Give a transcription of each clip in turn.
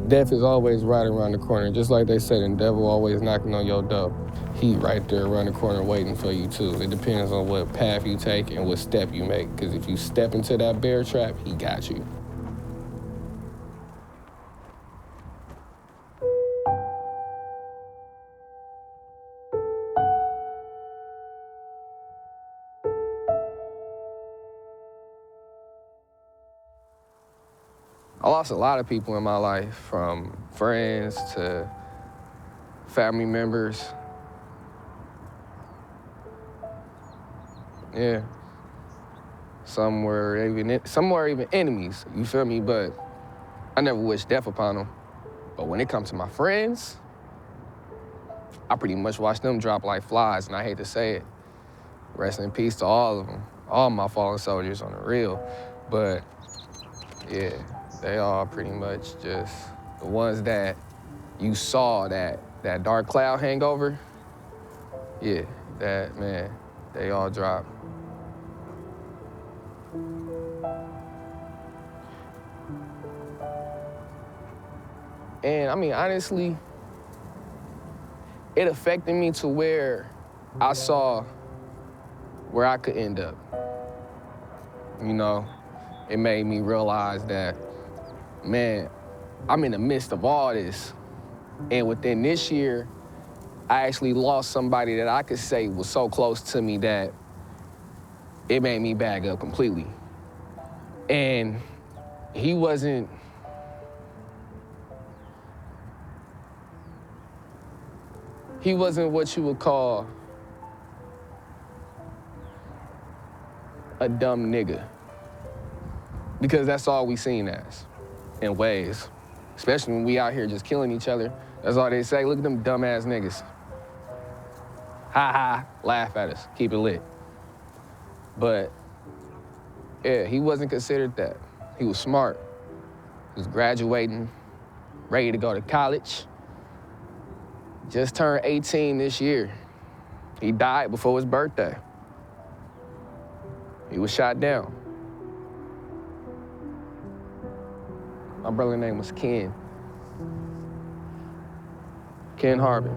Death is always right around the corner. Just like they said, and devil always knocking on your door. He right there around the corner waiting for you too. It depends on what path you take and what step you make. Because if you step into that bear trap, he got you. I lost a lot of people in my life, from friends to family members. Yeah. Some were even enemies, you feel me? But I never wished death upon them. But when it comes to my friends, I pretty much watched them drop like flies, and I hate to say it. Rest in peace to all of them, all my fallen soldiers on the real. But yeah, they all pretty much just the ones that you saw that dark cloud hangover. Yeah, man, they all dropped. And I mean, honestly, it affected me to where I saw where I could end up. You know, it made me realize that, man, I'm in the midst of all this. And within this year, I actually lost somebody that I could say was so close to me that it made me bag up completely. And he wasn't what you would call a dumb nigga. Because that's all we seen as, in ways. Especially when we out here just killing each other. That's all they say, look at them dumbass niggas. Ha ha, laugh at us, keep it lit. But yeah, he wasn't considered that. He was smart. He was graduating, ready to go to college. Just turned 18 this year. He died before his birthday. He was shot down. My brother's name was Ken. Ken Harbin.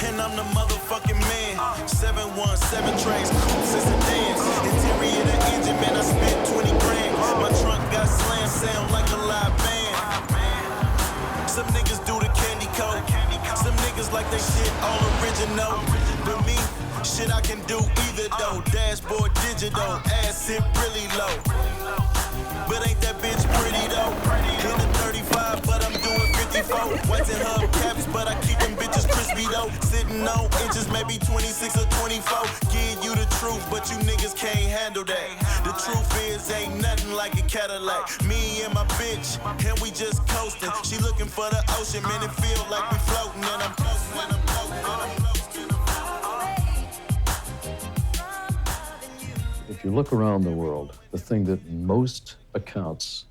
And I'm the motherfucking man. 717 trays, coops and sedans. Interior the engine, man, I spent 20 grand. My trunk got slammed, sound like a live band. Some niggas do the candy coat. Some niggas like they shit all original. But me, shit I can do either though. Dashboard digital, ass sit really low. But ain't that bitch pretty though? In the 35, but I'm doing 54. Whites and hubcaps, but I keep them bitches crispy though. Sitting on inches, maybe 26 or 24. Give you the truth, but you niggas can't handle that. The truth is, ain't nothing like a Cadillac. Me and my bitch, and we just coasting. She looking for the ocean, man, it feel like we floating. And I'm floating, and I'm floating, and I'm floating. If you look around the world, the thing that most accounts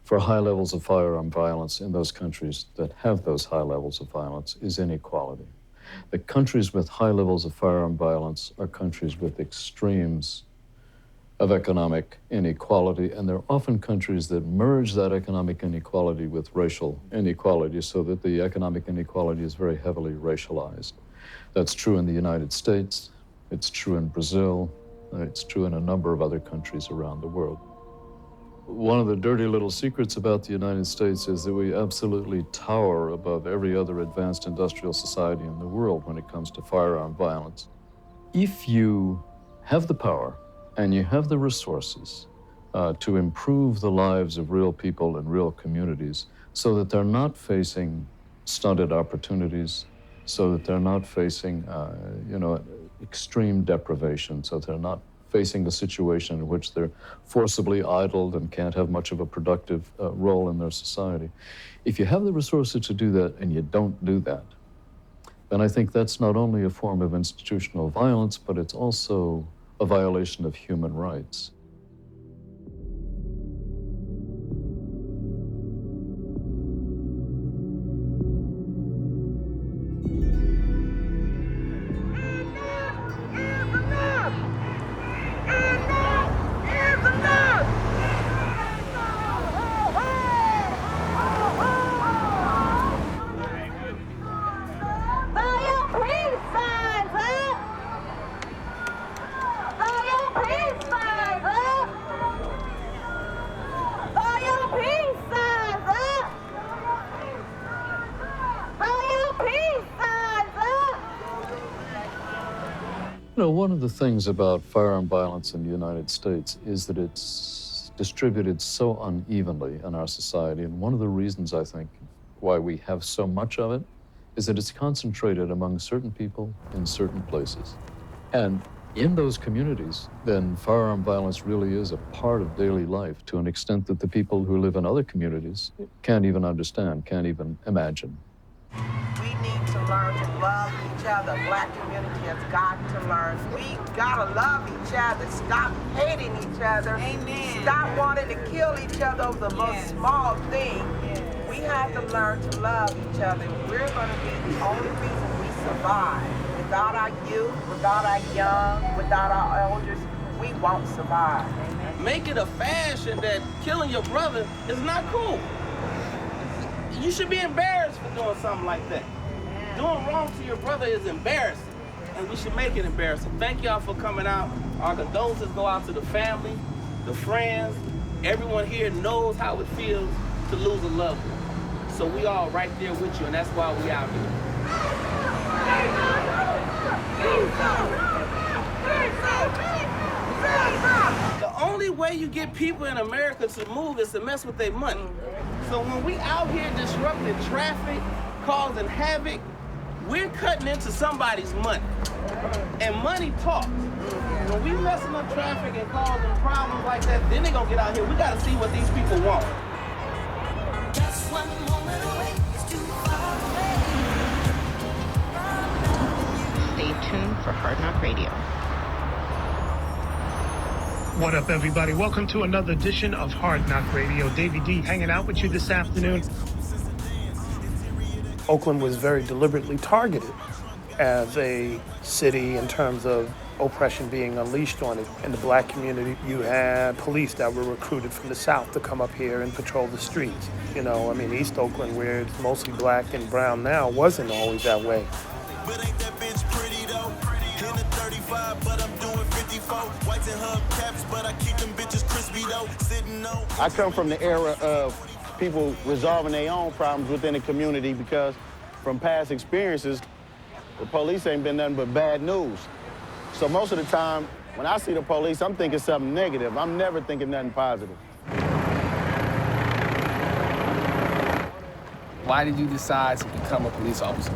for high levels of firearm violence in those countries that have those high levels of violence is inequality. The countries with high levels of firearm violence are countries with extremes of economic inequality, and they're often countries that merge that economic inequality with racial inequality so that the economic inequality is very heavily racialized. That's true in the United States, it's true in Brazil, it's true in a number of other countries around the world. One of the dirty little secrets about the United States is that we absolutely tower above every other advanced industrial society in the world when it comes to firearm violence. If you have the power and you have the resources to improve the lives of real people and real communities so that they're not facing stunted opportunities, so that they're not facing, extreme deprivation, so they're not facing a situation in which they're forcibly idled and can't have much of a productive role in their society. If you have the resources to do that and you don't do that, then I think that's not only a form of institutional violence, but it's also a violation of human rights. You know, one of the things about firearm violence in the United States is that it's distributed so unevenly in our society. And one of the reasons, I think, why we have so much of it is that it's concentrated among certain people in certain places. And in those communities, then firearm violence really is a part of daily life to an extent that the people who live in other communities can't even understand, can't even imagine. We need to learn to love each other. Black community has got to learn. We gotta love each other. Stop hating each other. Amen. Stop wanting to kill each other over the most small thing. We have to learn to love each other. We're gonna be the only reason we survive. Without our youth, without our young, without our elders, we won't survive. Make it a fashion that killing your brother is not cool. You should be embarrassed for doing something like that. Doing wrong to your brother is embarrassing, and we should make it embarrassing. Thank y'all for coming out. Our condolences go out to the family, the friends. Everyone here knows how it feels to lose a loved one. So we all right there with you, and that's why we out here. The only way you get people in America to move is to mess with their money. So when we out here disrupting traffic, causing havoc, we're cutting into somebody's money. And money talks. When we messing up traffic and causing problems like that, then they gonna get out here. We gotta see what these people want. Just one moment away, it's too far away. Stay tuned for Hard Knock Radio. What up, everybody? Welcome to another edition of Hard Knock Radio. Davey D hanging out with you this afternoon. Oakland was very deliberately targeted as a city in terms of oppression being unleashed on it. In the black community, you had police that were recruited from the South to come up here and patrol the streets. You know, I mean, East Oakland, where it's mostly black and brown now, wasn't always that way. But ain't that bitch pretty though? In the 35, but I'm doing 54. Whites and hubcaps, but I keep them bitches crispy though. Sitting on. I come from the era of people resolving their own problems within the community because from past experiences, the police ain't been nothing but bad news. So most of the time, when I see the police, I'm thinking something negative. I'm never thinking nothing positive. Why did you decide to become a police officer?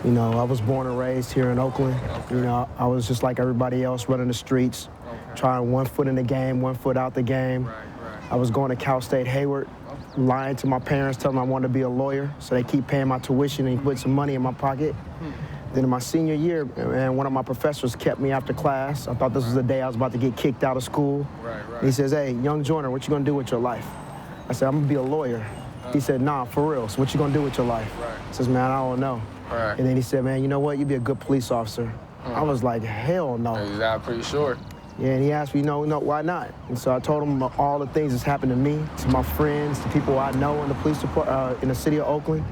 You know, I was born and raised here in Oakland. Okay. You know, I was just like everybody else running the streets, trying one foot in the game, one foot out the game. Right. I was going to Cal State Hayward, lying to my parents, telling them I wanted to be a lawyer, so they keep paying my tuition and put some money in my pocket. Then in my senior year, man, one of my professors kept me after class. I thought this was the day I was about to get kicked out of school. Right. He says, "Hey, young joiner, what you gonna do with your life?" I said, "I'm gonna be a lawyer." He said, "Nah, for real, so what you gonna do with your life?" Right. I says, "Man, I don't know." Right. And then he said, "Man, you know what? You'd be a good police officer." I was like, hell no. I'm pretty sure. Yeah, and he asked me, no, why not? And so I told him all the things that's happened to me, to my friends, to people I know in the police department, in the city of Oakland.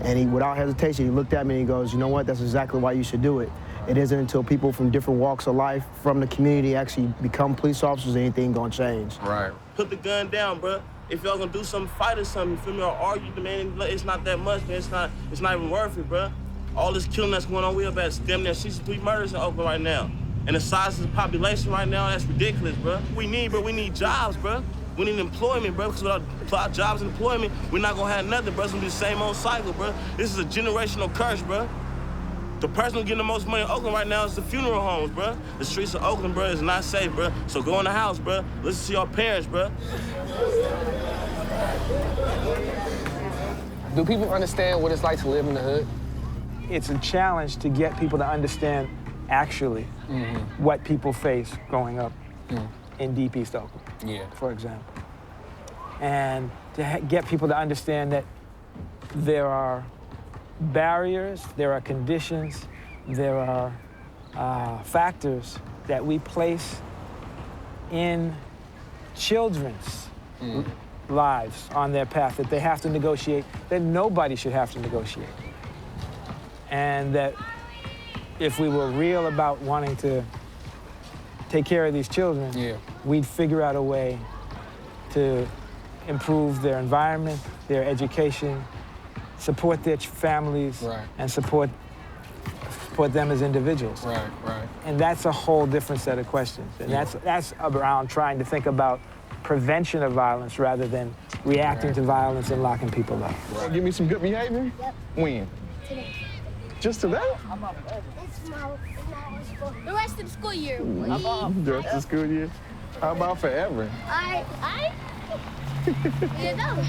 And he, without hesitation, he looked at me and he goes, "You know what? That's exactly why you should do it. It isn't until people from different walks of life, from the community, actually become police officers, anything gonna change." Right. Put the gun down, bro. If y'all gonna do something, fight or something, you feel me, or argue, man, it's not that much, man. It's not even worth it, bro. All this killing that's going on, we have at damn near 63 murders in Oakland right now. And the size of the population right now, that's ridiculous, bro. We need jobs, bro. We need employment, bro, because without jobs and employment, we're not gonna have nothing, bro. It's gonna be the same old cycle, bro. This is a generational curse, bro. The person who's getting the most money in Oakland right now is the funeral homes, bro. The streets of Oakland, bro, is not safe, bro. So go in the house, bro. Listen to your parents, bro. Do people understand what it's like to live in the hood? It's a challenge to get people to understand actually what people face growing up in deep East Oakland, for example. And to get people to understand that there are barriers, there are conditions, there are factors that we place in children's lives on their path that they have to negotiate, that nobody should have to negotiate. And that if we were real about wanting to take care of these children, we'd figure out a way to improve their environment, their education, support their families, and support support them as individuals. Right, right. And that's a whole different set of questions. And that's around trying to think about prevention of violence rather than reacting to violence and locking people up. Right. Give me some good behavior? Yep. When? Today. Just today? It's the rest of the school year. The rest of the school year? How about forever?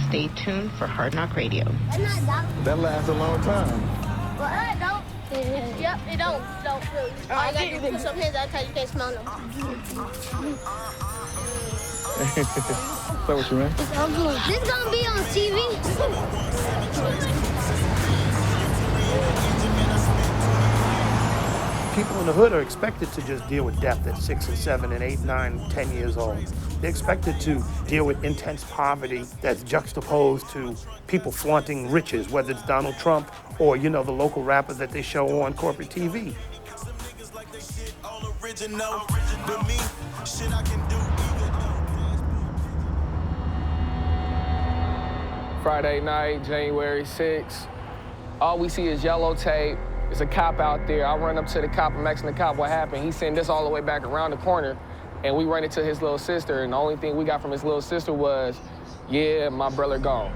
Stay tuned for Hard Knock Radio. That lasts a long time. Well, it don't. Yep, it don't really. All you gotta do is put some hands outside, you can't smell them. Play with you, man. This gonna be on TV. People in the hood are expected to just deal with death at 6 and 7 and 8, 9, 10 years old. They're expected to deal with intense poverty that's juxtaposed to people flaunting riches, whether it's Donald Trump or, you know, the local rapper that they show on corporate TV. Friday night, January 6th. All we see is yellow tape. There's a cop out there. I run up to the cop. I'm asking the cop what happened. He sent us all the way back around the corner, and we run into his little sister, and the only thing we got from his little sister was, yeah, my brother gone.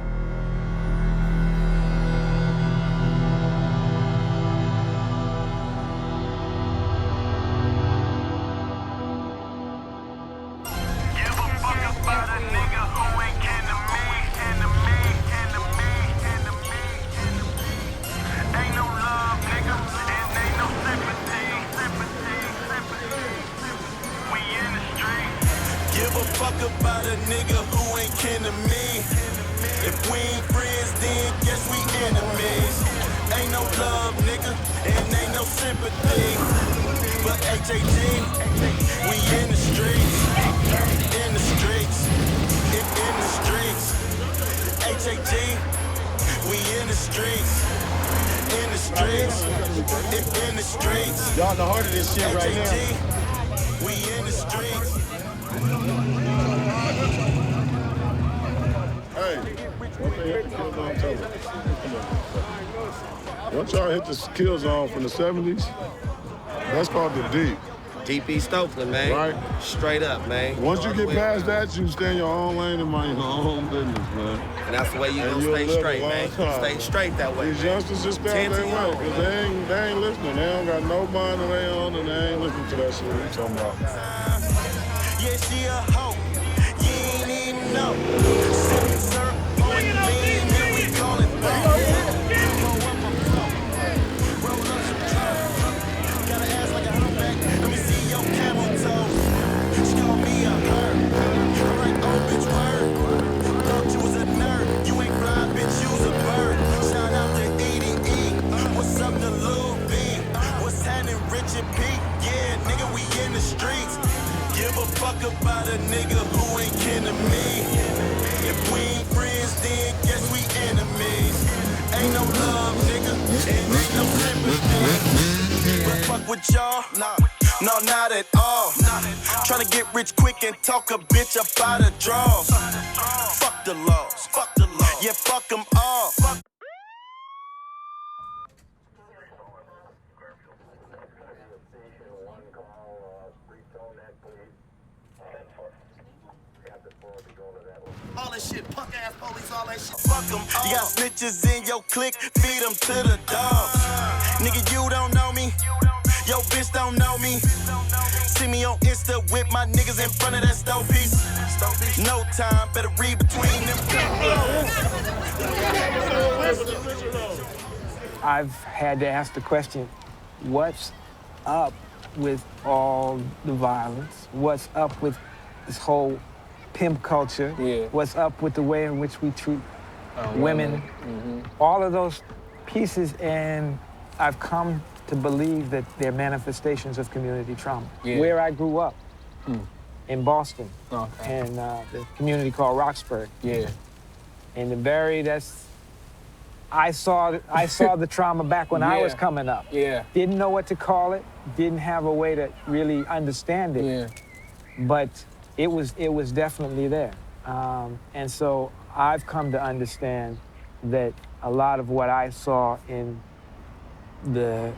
About a nigga who ain't kin to me. If we ain't friends, then guess we enemies. Ain't no love, nigga, and ain't no sympathy. But HAG, we in the streets. In the streets. In the streets. HAG, we in the streets. In the streets. In the streets. Y'all in the heart of this shit right now. We in the streets. Hey, once y'all hit the kill zone from the 70s, that's called the deep. Deep East Oakland, man. Right? Straight up, man. Once you get past that, you stay in your own lane and mind your own business, man. And that's the way you gonna stay straight, man. Stay straight that way. These youngsters just stay on their way, because they ain't listening. They don't got no mind of their own, and they ain't listening to that shit we talking about. Yeah, she a hoe. You ain't even know. Sipping syrup on lean, and we call it bang. Roll up some drugs. Got an ass like a humpback. Let me see your camel toe. She call me a her. I'm like, oh, bitch, word. Thought you was a nerd. You ain't blind, bitch, you's a bird. Shout out to EDE. What's up to Lil B? What's happening, Richard P? Yeah, nigga, we in the streets. Give a fuck about a nigga who ain't kin to me. If we ain't friends, then guess we enemies. Ain't no love, nigga, and ain't no sympathy. But fuck with y'all, nah, no, not at all. Tryna get rich quick and talk a bitch up out of draws. Fuck the laws, yeah, fuck them all. All that shit, punk ass police, all that shit. Fuck them all. You got snitches in your clique, feed them to the dogs. Nigga, you don't know me. Yo, bitch don't know me. See me on Insta with my niggas in front of that stove piece. No time, better read between them. I've had to ask the question, what's up with all the violence? What's up with this whole pimp culture? Yeah. What's up with the way in which we treat women? All of those pieces, and I've come to believe that they're manifestations of community trauma. Yeah. Where I grew up, in Boston, in the community called Roxbury. Yeah. In the I saw the trauma back when I was coming up. Yeah. Didn't know what to call it, didn't have a way to really understand it. Yeah. But it was definitely there. And so I've come to understand that a lot of what I saw in the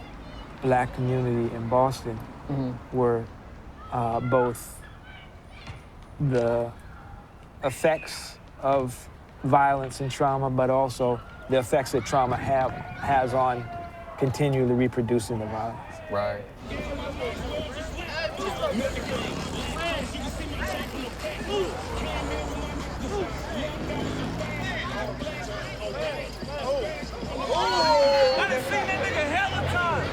black community in Boston were both the effects of violence and trauma, but also the effects that trauma has on continually reproducing the violence. Right. I done seen that nigga hella time.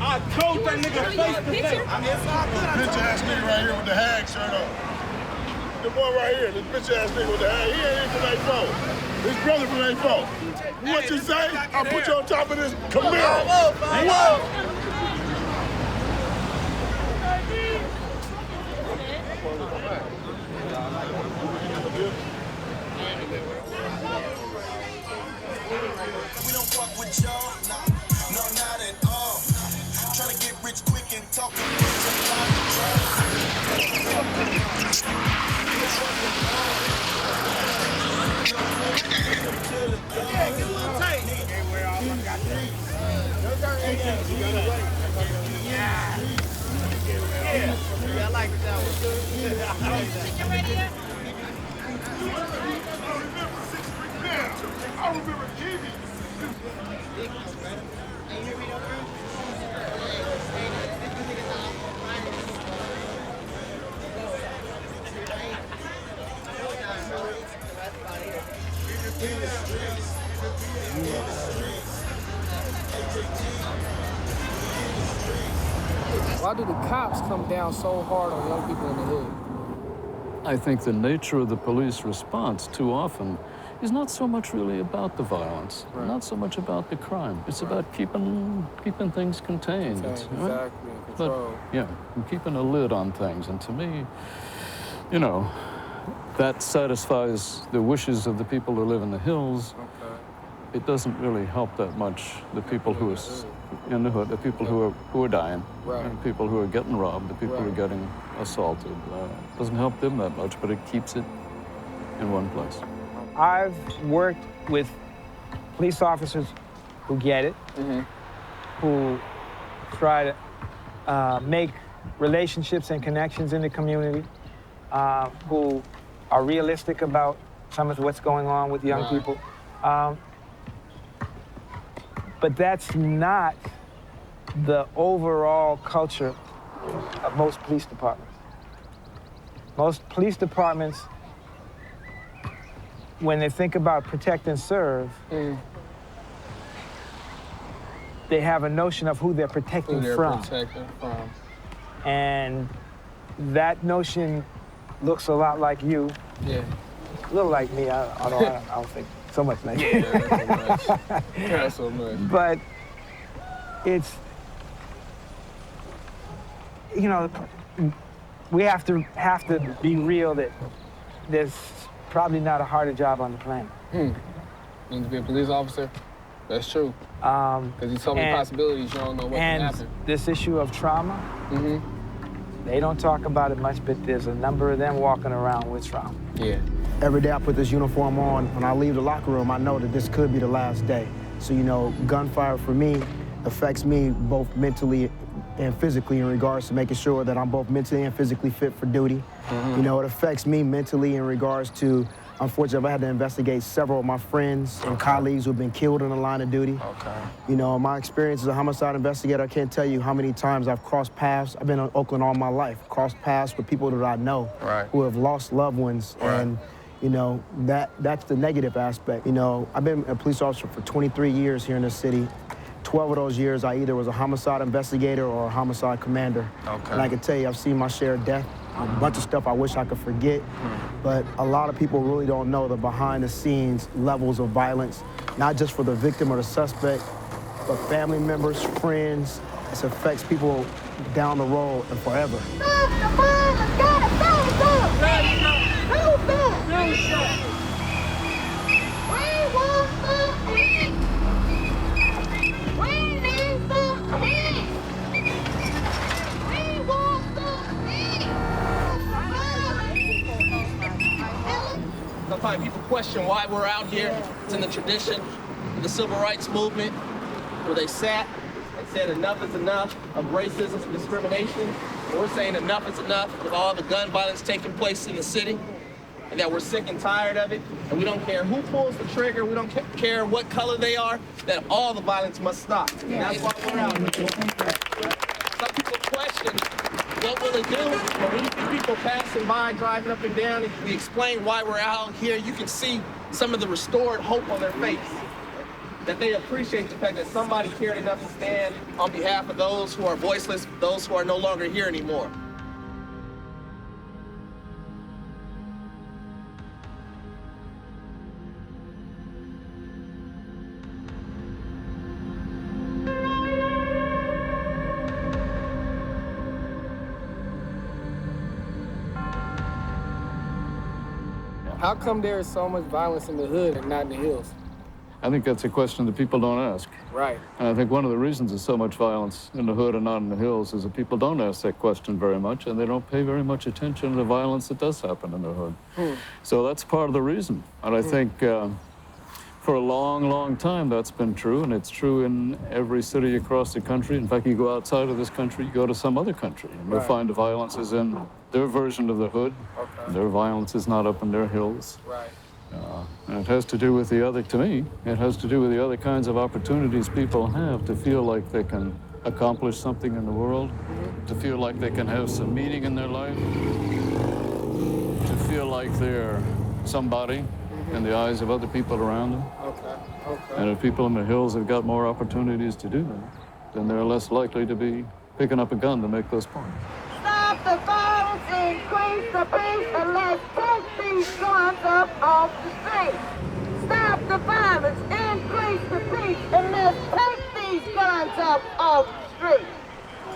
I told that nigga face to face. Bitch ass nigga right here with the hag shirt on. The boy right here, this bitch ass nigga with the hag, he ain't from A4. His brother from A4. What you say? I'll put you on top of this Camaro. Whoa! We don't fuck with y'all, no, not at all. Trying to get rich quick and talking rich and not get a little tight. Yeah, I like that one. You ready yet? I remember Kiwi. Why do the cops come down so hard on young people in the hood? I think the nature of the police response too often is not so much really about the violence, not so much about the crime. It's about keeping things contained. Exactly, control. But, yeah, and keeping a lid on things. And to me, you know, that satisfies the wishes of the people who live in the hills. Okay. It doesn't really help that much the people who are in the hood, the people who are dying, Right. and people who are getting robbed, the people who are getting assaulted. It doesn't help them that much, but it keeps it in one place. I've worked with police officers who get it, who try to make relationships and connections in the community, who are realistic about some of what's going on with young people. But that's not the overall culture of most police departments. Most police departments, when they think about protect and serve, they have a notion of who they're protecting from. And that notion looks a lot like you. Yeah. A little like me. I don't think so much like you. Not so much. But it's, you know, we have to be real that there's probably not a harder job on the planet. And to be a police officer, that's true. Because you told me possibilities, you don't know what can happen. And this issue of trauma, they don't talk about it much, but there's a number of them walking around with trauma. Yeah. Every day I put this uniform on, when I leave the locker room, I know that this could be the last day. So, you know, gunfire for me affects me both mentally and physically in regards to making sure that I'm both mentally and physically fit for duty. You know, it affects me mentally in regards to, unfortunately, I had to investigate several of my friends and colleagues who've been killed in the line of duty. You know, my experience as a homicide investigator, I can't tell you how many times I've crossed paths. I've been in Oakland all my life, crossed paths with people that I know who have lost loved ones. And, you know, that's the negative aspect. You know, I've been a police officer for 23 years here in this city. 12 of those years, I either was a homicide investigator or a homicide commander. And I can tell you, I've seen my share of death, a bunch of stuff I wish I could forget. But a lot of people really don't know the behind-the-scenes levels of violence, not just for the victim or the suspect, but family members, friends, It affects people down the road and forever. Sometimes people question why we're out here. It's in the tradition of the civil rights movement, where they sat and said enough is enough of racism and discrimination. And we're saying enough is enough of all the gun violence taking place in the city, and that we're sick and tired of it, and we don't care who pulls the trigger, we don't care what color they are, that all the violence must stop. And that's why we're out here. Some people question, what will it do? When we see people passing by, driving up and down, and we explain why we're out here, you can see some of the restored hope on their face. That they appreciate the fact that somebody cared enough to stand on behalf of those who are voiceless, those who are no longer here anymore. How come there is so much violence in the hood and not in the hills? I think that's a question that people don't ask. Right. And I think one of the reasons there's so much violence in the hood and not in the hills is that people don't ask that question very much, and they don't pay very much attention to the violence that does happen in the hood. So that's part of the reason. And I think for a long, long time that's been true, and it's true in every city across the country. In fact, you go outside of this country, you go to some other country, and you'll find the violence is in their version of the hood. Their violence is not up in their hills. Right. And it has to do with the other, to me, it has to do with the other kinds of opportunities people have to feel like they can accomplish something in the world, to feel like they can have some meaning in their life, to feel like they're somebody in the eyes of other people around them. And if people in the hills have got more opportunities to do that, then they're less likely to be picking up a gun to make those points. Stop the violence, increase the peace, and let's take these guns up off the street. Stop the violence, increase the peace, and let's take these guns up off the street.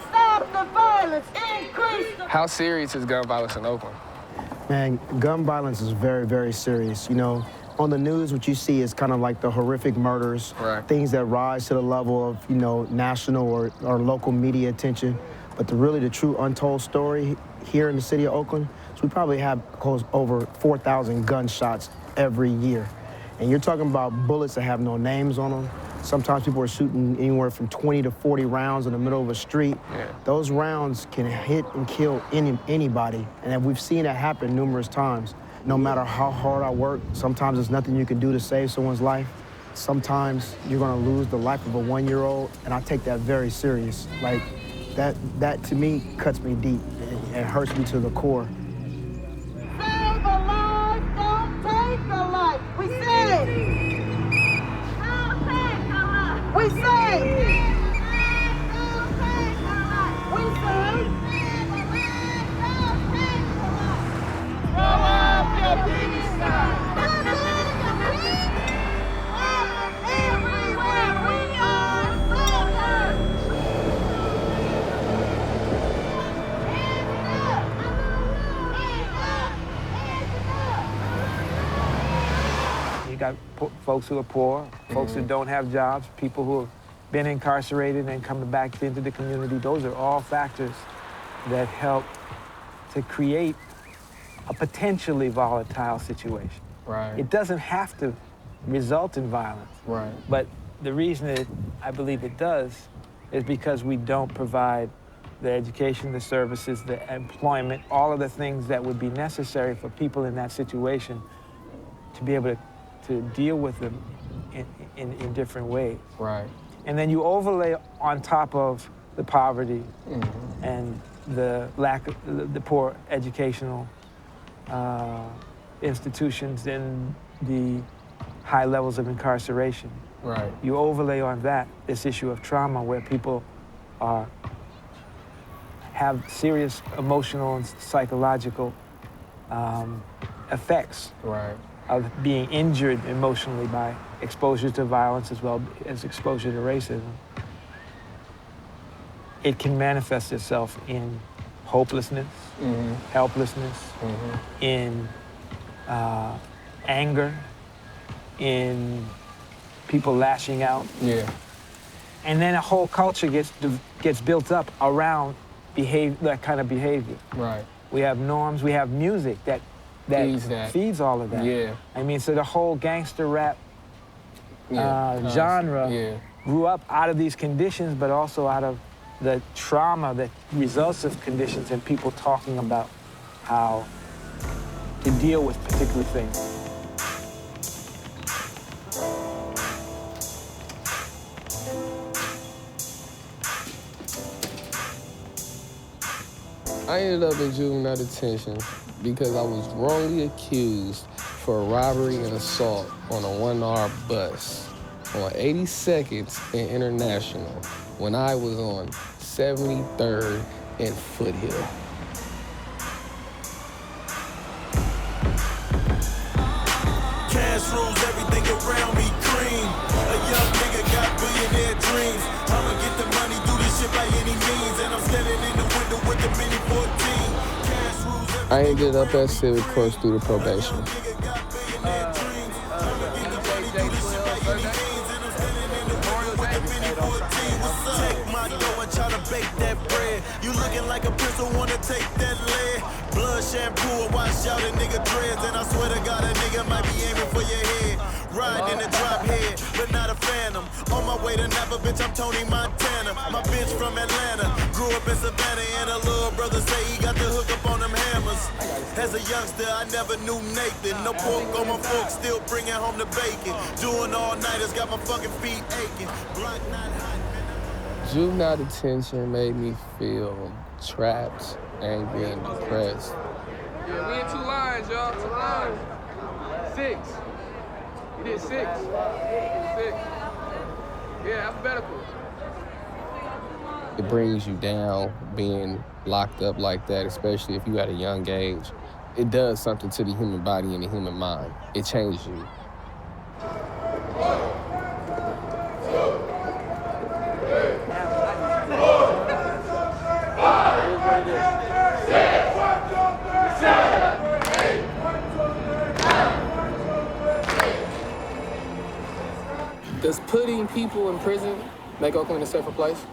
Stop the violence, increase the... How serious is gun violence in Oakland? Man, gun violence is very, very serious. You know, on the news, what you see is kind of like the horrific murders, things that rise to the level of, you know, national or local media attention. But the true untold story here in the city of Oakland is we probably have over 4,000 gunshots every year. And you're talking about bullets that have no names on them. Sometimes people are shooting anywhere from 20 to 40 rounds in the middle of a street. Those rounds can hit and kill anybody. And we've seen that happen numerous times. No matter how hard I work, sometimes there's nothing you can do to save someone's life. Sometimes you're gonna lose the life of a 1-year-old, and I take that very serious. Like, that to me cuts me deep. It hurts me to the core. Save a life, don't take a life. We say. Don't take a life. We say. Don't take a life. We say. Throw up your peace sign. Everywhere we are soldiers. You got folks who are poor, folks who don't have jobs, people who have been incarcerated and coming back into the community. Those are all factors that help to create a potentially volatile situation. Right. It doesn't have to result in violence. Right. But the reason that I believe it does is because we don't provide the education, the services, the employment, all of the things that would be necessary for people in that situation to be able to deal with them in different ways. Right. And then you overlay on top of the poverty and the lack of the poor educational institutions and the high levels of incarceration. Right. You overlay on that this issue of trauma where people have serious emotional and psychological effects of being injured emotionally by exposure to violence as well as exposure to racism. it can manifest itself in hopelessness, helplessness, in anger, in people lashing out. Yeah. And then a whole culture gets built up around that kind of behavior. Right. We have norms, we have music that feeds all of that. Yeah. I mean, so the whole gangster rap genre grew up out of these conditions, but also out of the trauma that results of conditions and people talking about how to deal with particular things. I ended up in juvenile detention because I was wrongly accused for a robbery and assault on a one-hour bus on 82nd and International when I was on 73rd and Foothill. Cash rules everything around me, cream. A young nigga got billionaire dreams. I'ma get the money, do this shit by any means. And I'm standing in the window with the mini 14. Cash rules I ended up at Civic Course through the probation. Bake that bread. You looking like a pistol, wanna take that lead. Blood shampoo and wash out a nigga dreads. And I swear to God, a nigga might be aiming for your head. Riding in a drop head, but not a phantom. On my way to Napa, bitch, I'm Tony Montana. My bitch from Atlanta, grew up in Savannah. And a little brother say he got the hook up on them hammers. As a youngster, I never knew Nathan. No pork on my fork, still bringing home the bacon. Doing all-nighters, got my fucking feet aching. Block not hot. Juvenile detention made me feel trapped, angry, and depressed. Yeah, we in 2 lines, y'all. 2 lines. 6. You did 6. 6. Yeah, alphabetical. It brings you down being locked up like that, especially if you at a young age. It does something to the human body and the human mind. It changes you. Does putting people in prison make Oakland a safer place?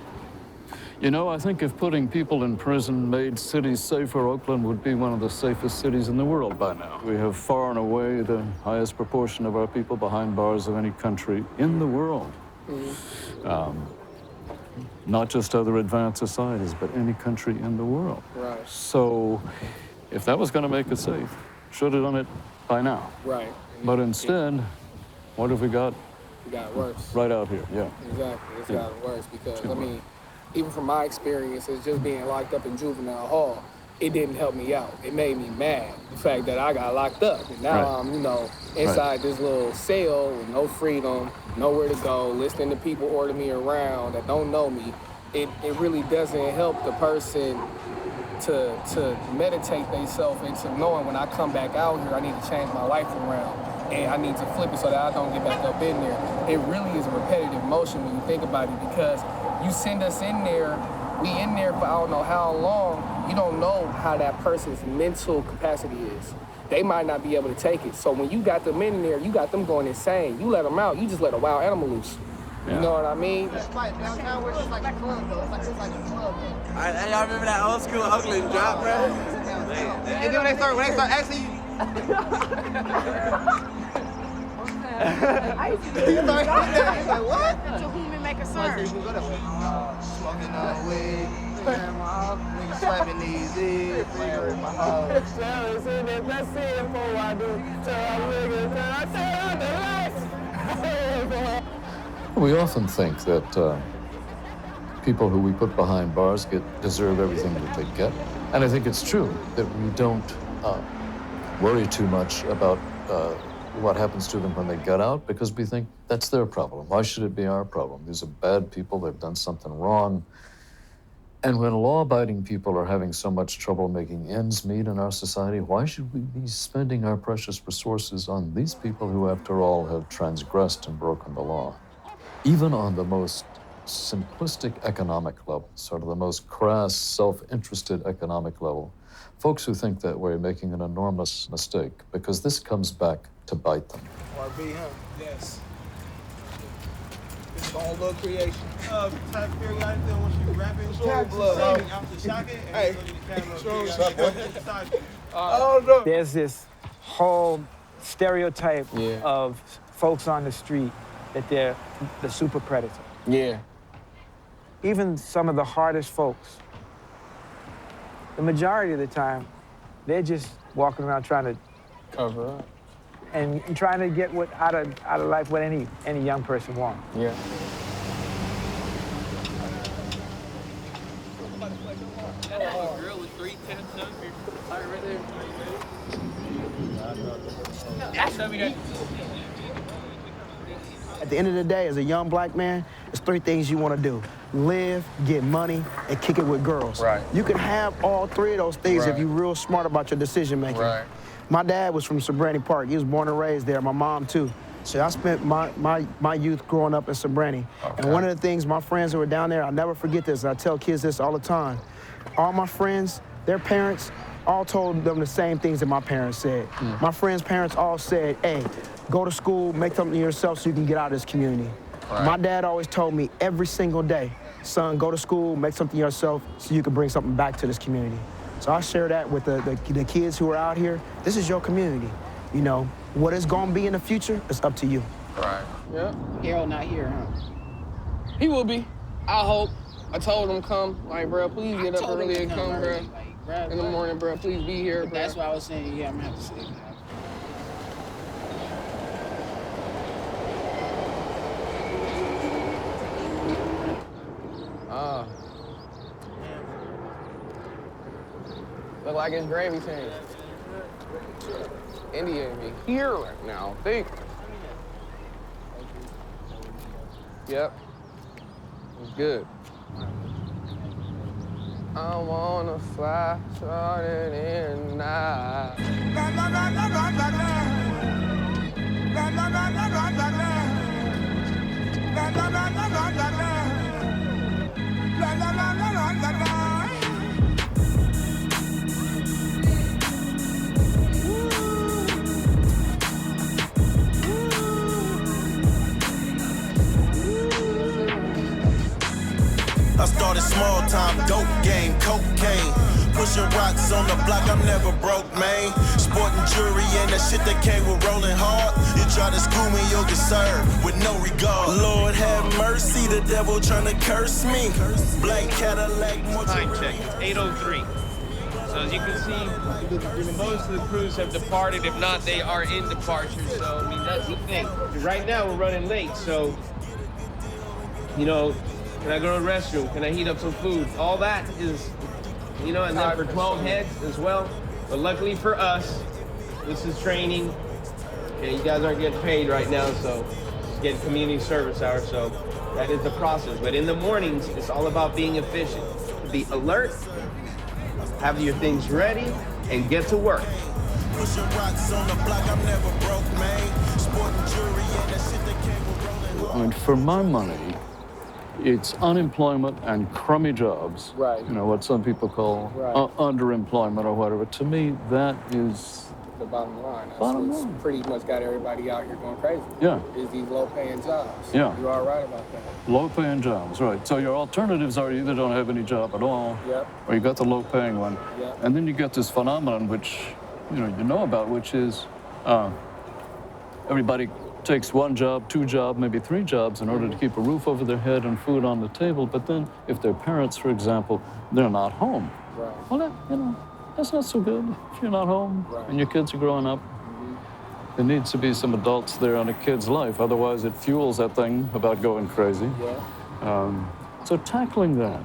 You know, I think if putting people in prison made cities safer, Oakland would be one of the safest cities in the world by now. We have far and away the highest proportion of our people behind bars of any country in the world. Not just other advanced societies, but any country in the world. Right. So if that was going to make it safe, should have done it by now. Right. But instead, what have we got? It got worse. Right out here, yeah. Exactly. It's gotten worse because, I mean, even from my experiences, just being locked up in juvenile hall, it didn't help me out. It made me mad, the fact that I got locked up. And now I'm, inside this little cell with no freedom, nowhere to go, listening to people order me around that don't know me. It really doesn't help the person to meditate themselves into knowing when I come back out here, I need to change my life around. And I need to flip it so that I don't get back up in there. It really is a repetitive motion when you think about it, because you send us in there, we in there for I don't know how long, you don't know how that person's mental capacity is. They might not be able to take it. So when you got them in there, you got them going insane. You let them out, you just let a wild animal loose. Yeah. You know what I mean? It's like downtown where it's like a club though. It's like a club though. Y'all remember that old school Oakland drop, bro? And then when they start actually I used to do that. He's like, what? To whom it make a serve. Smoking on weed, niggas slapping these ears, nigga, my hoes. Let's see it before I do. We often think that people who we put behind bars deserve everything that they get. And I think it's true that we don't worry too much about what happens to them when they get out, because we think that's their problem. Why should it be our problem? These are bad people, they've done something wrong. And when law-abiding people are having so much trouble making ends meet in our society, why should we be spending our precious resources on these people who, after all, have transgressed and broken the law? Even on the most simplistic economic level, sort of the most crass, self-interested economic level, folks who think that way are making an enormous mistake, because this comes back to bite them. RB, huh? Yes. It's all love creation. Type periodic thing once you wrap it, show blood. After shocking, hey, show up. There's this whole stereotype of folks on the street that they're the super predator. Yeah. Even some of the hardest folks, the majority of the time, they're just walking around trying to cover up and trying to get what out of life what any young person wants. Yeah. At the end of the day, as a young black man, there's three things you want to do: live, get money, and kick it with girls. Right. You can have all three of those things if Right. you're real smart about your decision making. Right. My dad was from Sobrani Park. He was born and raised there. My mom too. So I spent my youth growing up in Sobrani. And one of the things my friends who were down there, I'll never forget this. I tell kids this all the time. All my friends, their parents, all told them the same things that my parents said. My friends' parents all said, hey, go to school, make something of yourself so you can get out of this community. Right. My dad always told me every single day, son, go to school, make something of yourself so you can bring something back to this community. So I share that with the kids who are out here. This is your community. You know, what it's gonna be in the future, it's up to you. Right. Yep. Harold not here, huh? He will be. I hope. I told him come. Like, bro, please get up early and come, bro. In the morning, bro. Please be here, bro. That's why I was saying, yeah, I'm gonna have to say that. Look like it's gravy time. India be here right now, I think. Yep. It's good. I wanna fly started in the night. I started small time, dope game, cocaine. Pushing rocks on the block, I'm never broke, man. Sporting jewelry and that shit that came with rolling hard. You try to school me, you'll get served with no regard. Lord have mercy, the devil trying to curse me. Black Cadillac, Time check, it's 8:03. So as you can see, most of the crews have departed. If not, they are in departure. So, I mean, that's the thing. Right now, we're running late, so, you know, can I go to the restroom? Can I heat up some food? All that is, you know, and then for 12 heads as well. But luckily for us, this is training. Okay, you guys aren't getting paid right now, so it's getting community service hours, so that is the process. But in the mornings, it's all about being efficient. Be alert, have your things ready, and get to work. Pushing rocks on the block, I'm never broke, man. Sporting jewelry and that shit that came with rolling. I mean, for my money, it's unemployment and crummy jobs. Right. You know, what some people call underemployment or whatever. To me, that is the bottom line. That's bottom what's line. pretty much got everybody out here going crazy. Yeah. Is these low-paying jobs. Yeah. You are right about that. Low-paying jobs, right. So your alternatives are you either don't have any job at all, Yep. or you got the low-paying one. Yep. And then you get this phenomenon which, you know about, which is everybody takes one job, two jobs, maybe three jobs in order to keep a roof over their head and food on the table. But then if their parents, for example, they're not home, Right. well, that's not so good if you're not home and your kids are growing up. There needs to be some adults there in a kid's life. Otherwise, it fuels that thing about going crazy. Yeah. So tackling that.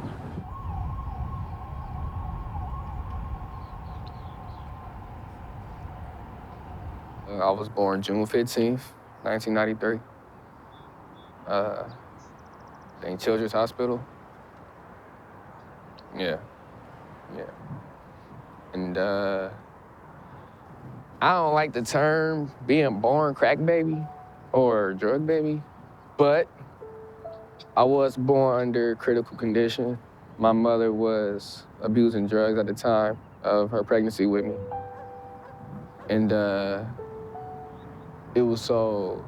I was born June 15th, 1993. In Children's Hospital. Yeah. And I don't like the term being born crack baby or drug baby, but I was born under critical condition. My mother was abusing drugs at the time of her pregnancy with me. And it was so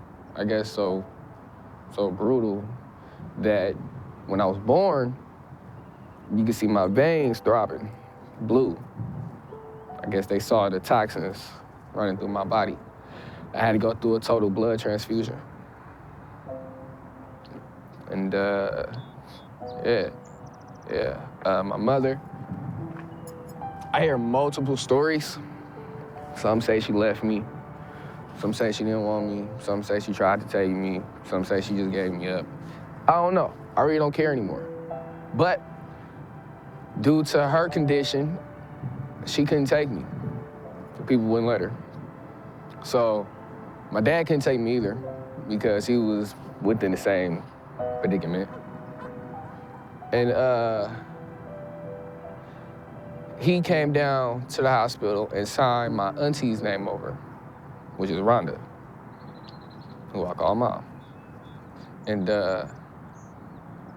brutal that when I was born, you could see my veins throbbing, blue. I guess they saw the toxins running through my body. I had to go through a total blood transfusion. And my mother, I hear multiple stories. Some say she left me. Some say she didn't want me. Some say she tried to take me. Some say she just gave me up. I don't know. I really don't care anymore. But due to her condition, she couldn't take me. The people wouldn't let her. So my dad couldn't take me either because he was within the same predicament. And he came down to the hospital and signed my auntie's name over, which is Rhonda, who I call Mom. And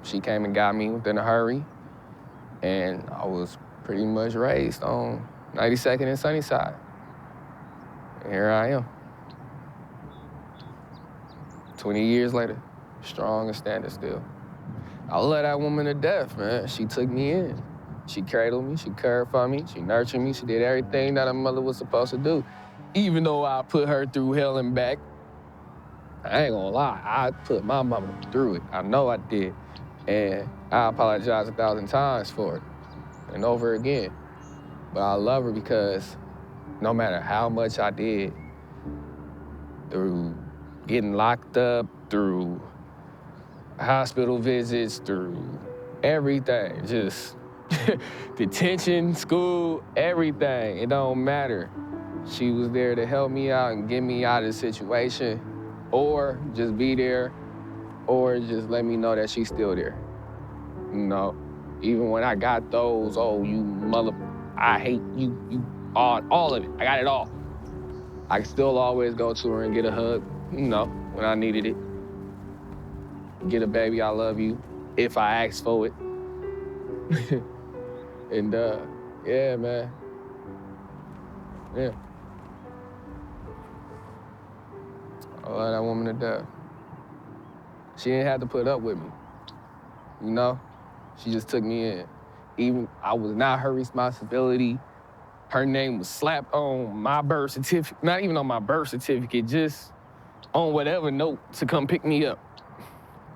she came and got me within a hurry, and I was pretty much raised on 92nd and Sunnyside. And here I am. 20 years later, strong and standing still. I love that woman to death, man. She took me in. She cradled me, she cared for me, she nurtured me, she did everything that a mother was supposed to do. Even though I put her through hell and back, I ain't gonna lie, I put my mama through it. I know I did. And I apologize 1,000 times for it and over again. But I love her because no matter how much I did, through getting locked up, through hospital visits, through everything, just detention, school, everything, it don't matter. She was there to help me out and get me out of the situation, or just be there, or just let me know that she's still there. You know, even when I got those, oh, you mother, I hate you, all of it, I got it all. I could still always go to her and get a hug, you know, when I needed it. Get a baby, I love you, if I asked for it. And yeah, man. Yeah. I love that woman to death. She didn't have to put up with me, you know? She just took me in. Even I was not her responsibility. Her name was slapped on my birth certificate, not even on my birth certificate, just on whatever note to come pick me up.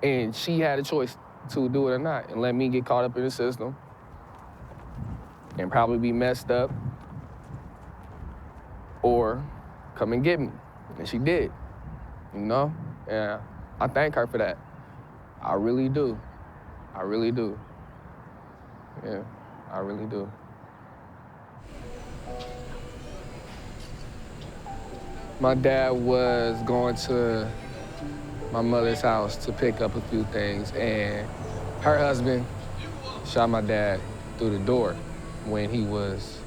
And she had a choice to do it or not and let me get caught up in the system and probably be messed up or come and get me. And she did, you know? And I thank her for that. I really do. I really do. Yeah, I really do. My dad was going to my mother's house to pick up a few things, and her husband shot my dad through the door when he was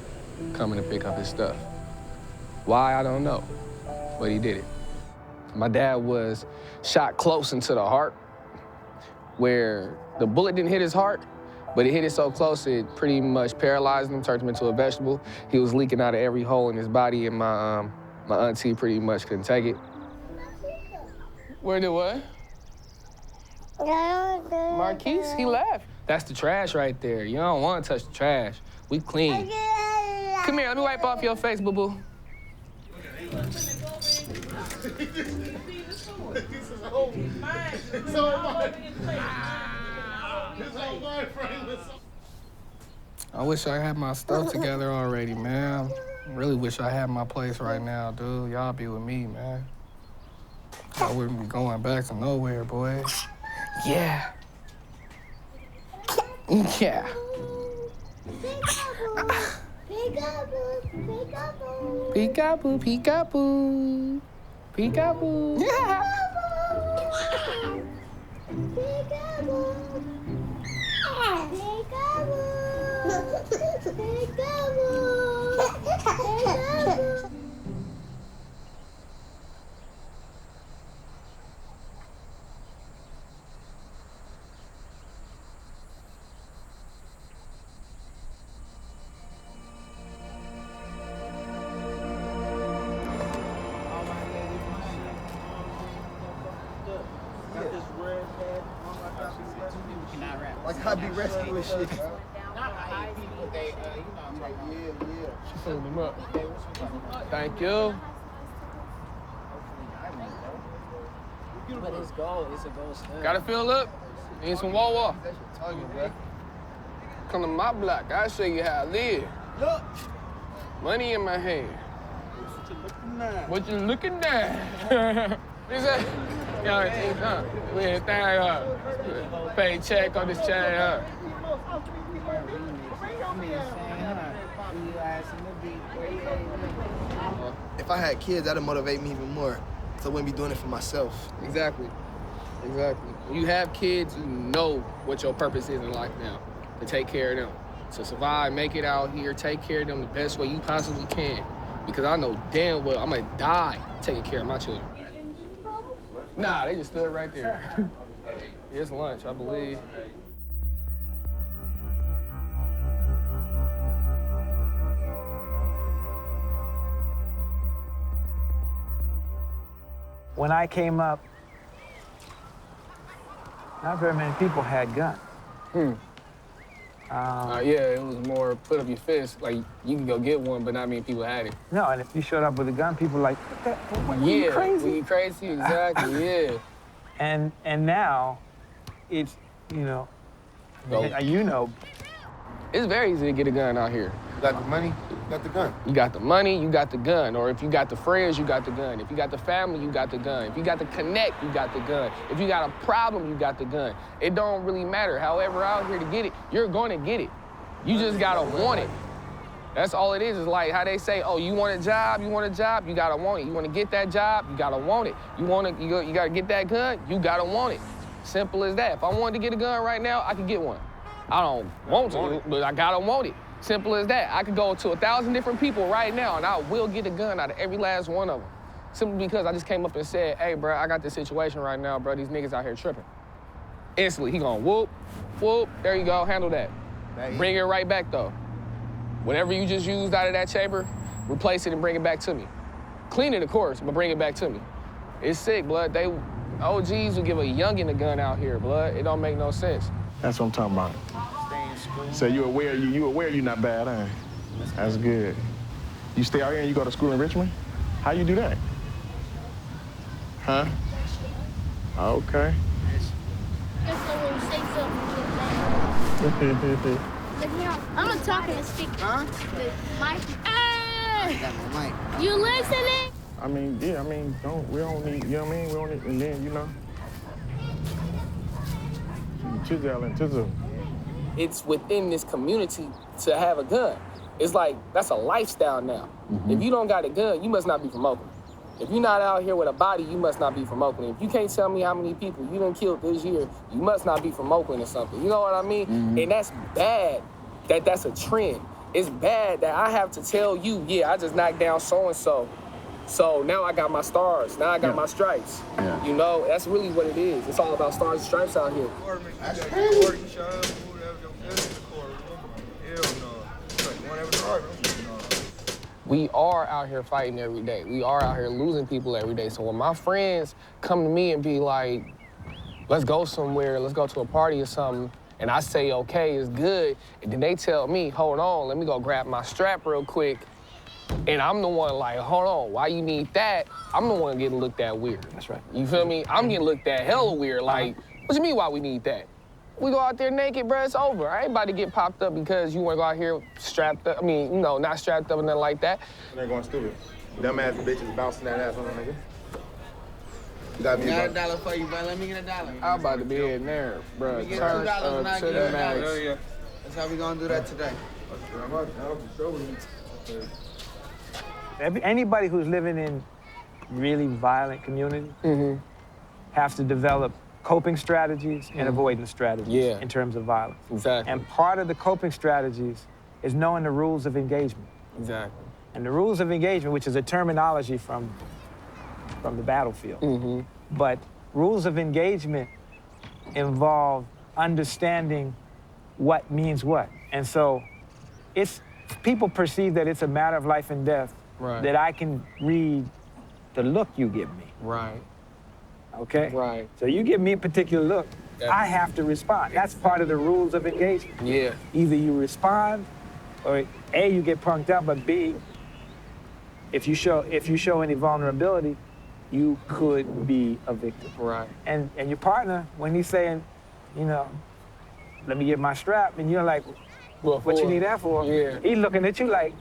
coming to pick up his stuff. Why, I don't know, but he did it. My dad was shot close into the heart, where the bullet didn't hit his heart, but it hit it so close it pretty much paralyzed him, turned him into a vegetable. He was leaking out of every hole in his body, and my auntie pretty much couldn't take it. Where did what? Marquise, he left. That's the trash right there. You don't want to touch the trash. We clean. Come here, let me wipe off your face, boo-boo. I wish I had my stuff together already, man. I really wish I had my place right now, dude. Y'all be with me, man. I wouldn't be going back to nowhere, boy. Yeah. Yeah. Peekaboo, peekaboo. Peekaboo. Yeah. people cannot rap. Like I be rescuing shit. Not high people, they, you know what I'm talking about. She filled him up. Thank you. But it's gold, it's a gold stud. Gotta fill up. Need some Wawa. Come to my block. I'll show you how I live. Look. Money in my hand. What you looking at? What you say? Y'all think, huh? We had a thing, pay check on this chain, huh? If I had kids, that'd motivate me even more. So I wouldn't be doing it for myself. Exactly. Exactly. When you have kids, you know what your purpose is in life now. To take care of them. To survive, make it out here, take care of them the best way you possibly can. Because I know damn well I'm gonna die taking care of my children. Nah, they just stood right there. It's lunch, I believe. When I came up, not very many people had guns. Yeah, it was more put up your fist. Like, you can go get one, but not many people had it. No, and if you showed up with a gun, people were like, what, Yeah, you crazy? you crazy, exactly, yeah. And now, it's, you know, it's very easy to get a gun out here. You got the money, you got the gun. You got the money, you got the gun. Or if you got the friends, you got the gun. If you got the family, you got the gun. If you got the connect, you got the gun. If you got a problem, you got the gun. It don't really matter. However, out here to get it, you're gonna get it. You just gotta want it. That's all it is like how they say, oh, you want a job, you gotta want it. You wanna get that job, you gotta want it. You gotta get that gun, you gotta want it. Simple as that. If I wanted to get a gun right now, I could get one. I don't want to, but I gotta want it. Simple as that. I could go to 1,000 different people right now and I will get a gun out of every last one of them. Simply because I just came up and said, hey, bro, I got this situation right now, bro. These niggas out here tripping. Instantly, he gonna whoop, whoop, there you go, handle that. Bring it right back though. Whatever you just used out of that chamber, replace it and bring it back to me. Clean it, of course, but bring it back to me. It's sick, blood. They OGs would give a youngin' a gun out here, blood. It don't make no sense. That's what I'm talking about. So you aware you're not bad, huh? That's good. You stay out here and you go to school in Richmond? How you do that? Huh? Okay. I'm gonna talk and speak. Huh? Hey! You listening? I mean, yeah, we don't need, you know what I mean? We don't need, and then, you know. Chisel and chisel. It's within this community to have a gun. It's like, that's a lifestyle now. If you don't got a gun, you must not be from Oakland. If you're not out here with a body, you must not be from Oakland. If you can't tell me how many people you done killed this year, you must not be from Oakland or something. You know what I mean? And that's bad that's a trend. It's bad that I have to tell you, yeah, I just knocked down so-and-so. So now I got my stars. Now I got my stripes. You know, that's really what it is. It's all about stars and stripes out here. We are out here fighting every day. We are out here losing people every day. So when my friends come to me and be like, let's go somewhere, let's go to a party or something, and I say, okay, it's good, and then they tell me, hold on, let me go grab my strap real quick, and I'm the one like, hold on, why you need that? I'm the one getting looked at weird. That's right. You feel me? I'm getting looked at hella weird, like, what you mean why we need that? We go out there naked, bro, it's over. I ain't about to get popped up because you wanna go out here strapped up, not strapped up or nothing like that. They're going stupid. Dumbass bitches bouncing that ass on a nigga. Got $1 for you, bro. Let me get $1. I'm about to be in there, bro. Let me get $2 when I get $1. That's how we gonna do that today. Anybody who's living in really violent communities have to develop coping strategies and avoidance strategies in terms of violence. Exactly. And part of the coping strategies is knowing the rules of engagement. Exactly. And the rules of engagement, which is a terminology from the battlefield. But rules of engagement involve understanding what means what. And so people perceive that it's a matter of life and death, that I can read the look you give me. Right. Okay? Right. So you give me a particular look, I have to respond. That's part of the rules of engagement. Yeah. Either you respond, or A, you get punked out, but B, if you show any vulnerability, you could be a victim. Right. And your partner, when he's saying, you know, let me get my strap, and you're like, what you need that for? Yeah. He's looking at you like,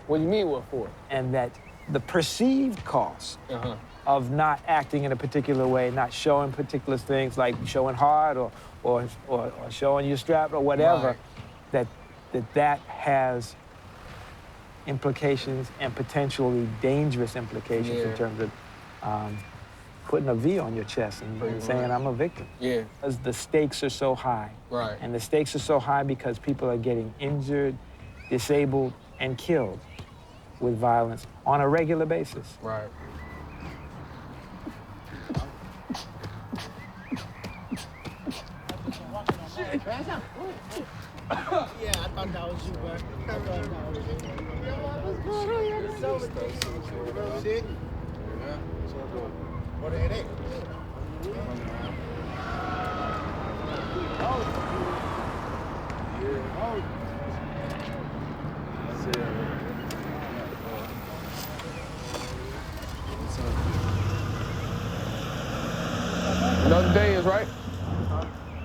what do you mean what for? And that the perceived cost of not acting in a particular way, not showing particular things like showing hard or showing your strap or whatever, that has implications and potentially dangerous implications in terms of putting a V on your chest and saying I'm a victim. Yeah. Because the stakes are so high. Right. And the stakes are so high because people are getting injured, disabled, and killed with violence on a regular basis. Right. Yeah, I thought that was you, bro. I thought that was you. Shit. What are they? Another day is right.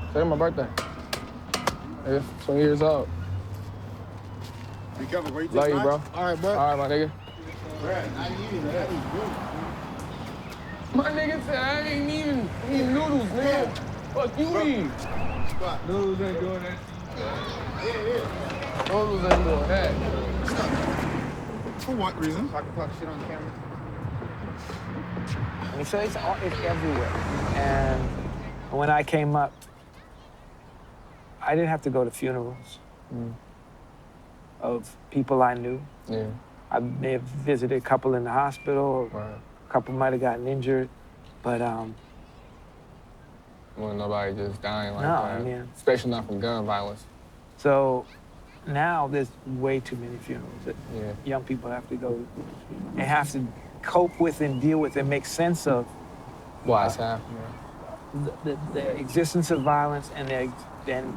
Today's my birthday. Yeah, 20 years old. Be careful, bro. Love you, bro. All right, bro. All right, my nigga. I need that. My nigga said I ain't even eating noodles, nigga. Fuck you eat. Noodles ain't doing that. Yeah. Noodles ain't doing that. For what reason? So I can talk shit on camera. I mean, so it's everywhere. And when I came up, I didn't have to go to funerals of people I knew. Yeah. I may have visited a couple in the hospital, or a couple might have gotten injured, but Well, nobody just dying like No, that. I mean- Especially not from gun violence. so now there's way too many funerals that Yeah. young people have to go and have to cope with and deal with and make sense of Why it's happening. the existence of violence and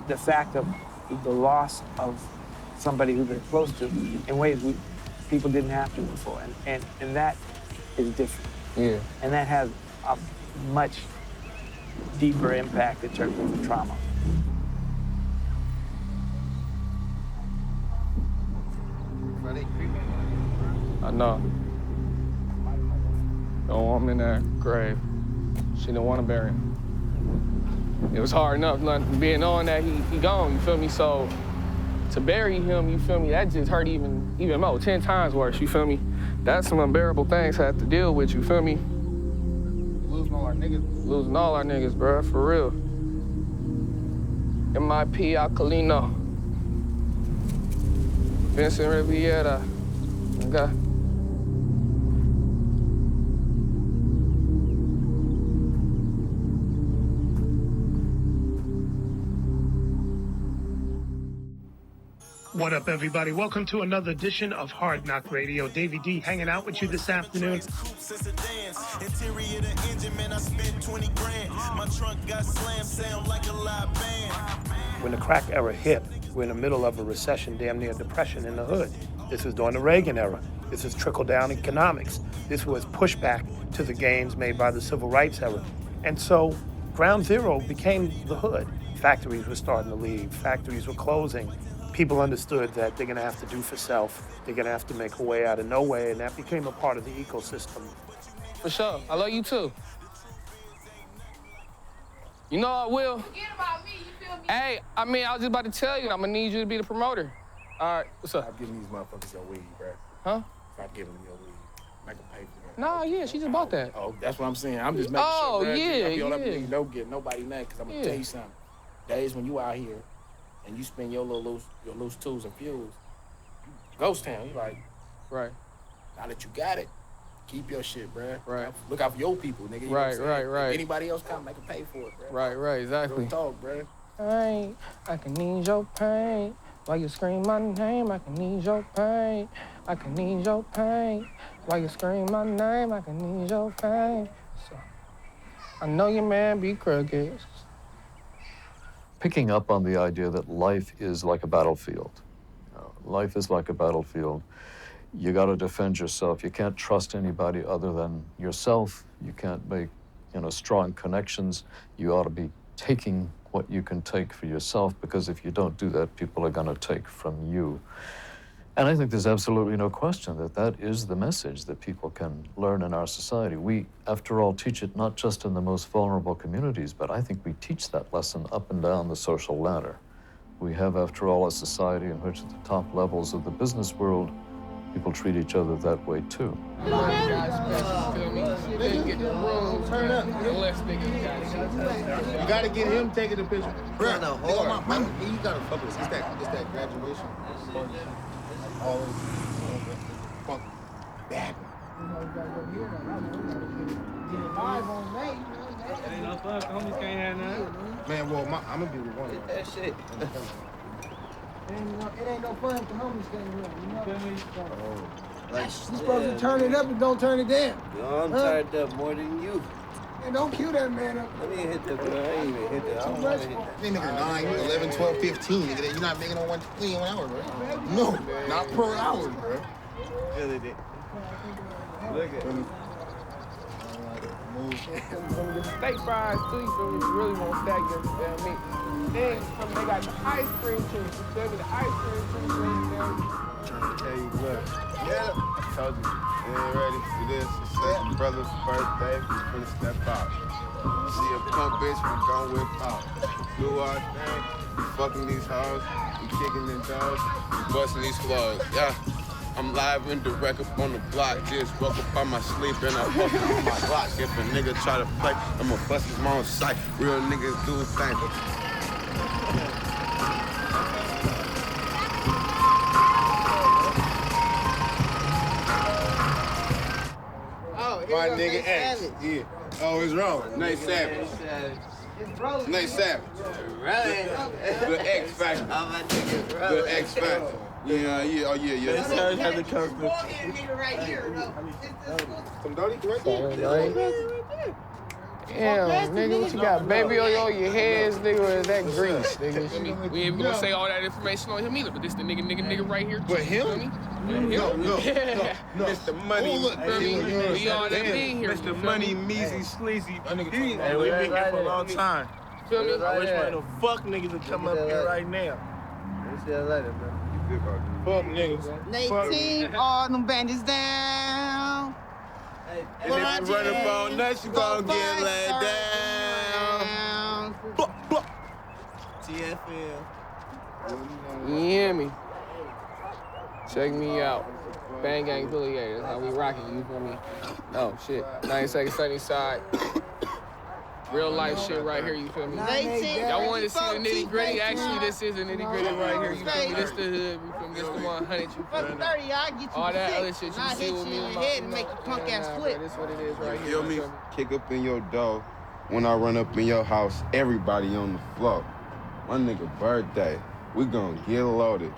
the fact of the loss of somebody who they're close to in ways people didn't have to before. And that is different. Yeah. And that has a much deeper impact in terms of the trauma. I know. Don't want him in that grave. She didn't want to bury him. It was hard enough being on that he gone, you feel me? So to bury him, you feel me, that just hurt even more, 10 times worse, you feel me? That's some unbearable things I have to deal with, you feel me? Losing all our niggas. Losing all our niggas, bro, for real. MIP Alcalino. Vincent Riviera. Okay. What up, everybody? Welcome to another edition of Hard Knock Radio. Davey D hanging out with you this afternoon. Interior the engine, man, I spent 20 grand. My trunk got slammed, sound like a live band. When the crack era hit, we're in the middle of a recession, damn near depression in the hood. This is during the Reagan era. This is trickle-down economics. This was pushback to the gains made by the civil rights era. And so ground zero became the hood. Factories were starting to leave. Factories were closing. People understood that they're gonna have to do for self. They're gonna have to make a way out of no way, and that became a part of the ecosystem. For sure. I love you too. You know I will. Forget about me, you feel me? Hey, I mean, I was just about to tell you, I'm gonna need you to be the promoter. All right, what's up? Stop giving these motherfuckers your weed, bro. Huh? Stop giving them your weed. Make them pay for that. Nah, yeah, she just bought that. Oh, that's what I'm saying. I'm just making Oh, sure, bro. yeah, You yeah. don't get nobody mad, because I'm going to tell you something. Days when you out here and you spend your loose tools and fuels, ghost town, you like, right. Now that you got it, keep your shit, bro. Right. Look out for your people, nigga. You know what I'm saying? Right. If anybody else come, they can pay for it, bro. Right, exactly. Real talk, bro. Pain, I can ease your pain. While you scream my name, I can ease your pain. I can ease your pain. While you scream my name, I can ease your pain. So, I know your man be crooked. picking up on the idea that life is like a battlefield. Life is like a battlefield. You got to defend yourself. You can't trust anybody other than yourself. You can't make, strong connections. You ought to be taking what you can take for yourself, because if you don't do that, people are going to take from you. And I think there's absolutely no question that that is the message that people can learn in our society. We, after all, teach it not just in the most vulnerable communities, but I think we teach that lesson up and down the social ladder. We have, after all, a society in which at the top levels of the business world, people treat each other that way too. You gotta get him taking the picture. Bro, no, you gotta fuck with it. It's that graduation. All funk bad. It ain't no fun. Homies can't have none. Man, well, I'm gonna be the one. That shit. It ain't no fun if the homies can't run, you know? Like, you supposed to turn it up and don't turn it down. Yo, I'm turned up more than you. And don't cue that man up. Let me hit that, bro. I ain't even hit that. I don't want to hit that. You nigga 9, 11, 12, 15, nigga. You're not making no 120 an hour, bro. No, not per hour, bro. Really did. Look at me. Steak fries too, you feel me? You really want to stack them, you feel me? Then they got the ice cream too, you feel me? The ice cream too, you feel me? Trying to tell you what. Yeah. I told you, you ain't ready for this. It's your brother's birthday. We're finna step out. See a punk bitch, we gon' whip out. Do our thing. We fucking these hoes. We kicking them doors. We busting these floors. Yeah. I'm live and direct up on the block. Just woke up on my sleep and I fuck on my block. If a nigga try to play, I'ma bust his mom sight. Real niggas do things. My nigga X. Yeah. Oh, it's wrong. Nate Savage. Nate Savage. Right. The X Factor. The X Factor. Yeah. Oh, yeah. This church has to come through. Some dirty right there. Damn, nigga, what you got? Baby oil on your hands, nigga, or is that grease, nigga? We ain't gonna say all that information on him either, but this the nigga right here. But him? No. Mr. Money. We all that being here. Mr. Money, Measy, Sleazy. Hey, we been here for a long time. Feel me? I wish one of the fuck niggas would come up here right now. See you later, bro. Fuck niggas. Team, all them bandits down. And if you run up on us, you gon' get laid down. TFL. You hear me? Check me out. Bang Gang affiliated. How we rocking, you feel me? Oh, shit. 92nd Sunny Side. Real life shit right here, you feel me? Y'all wanted to see the nitty gritty? Actually, this is the nitty gritty right here, you feel me? This the hood, you feel me? This the 100, you feel me? All that other shit you see with me in my head and make your punk ass flip. This what it is right here. Feel me? Kick up in your door. When I run up in your house, everybody on the floor. My nigga birthday. We gon' get loaded.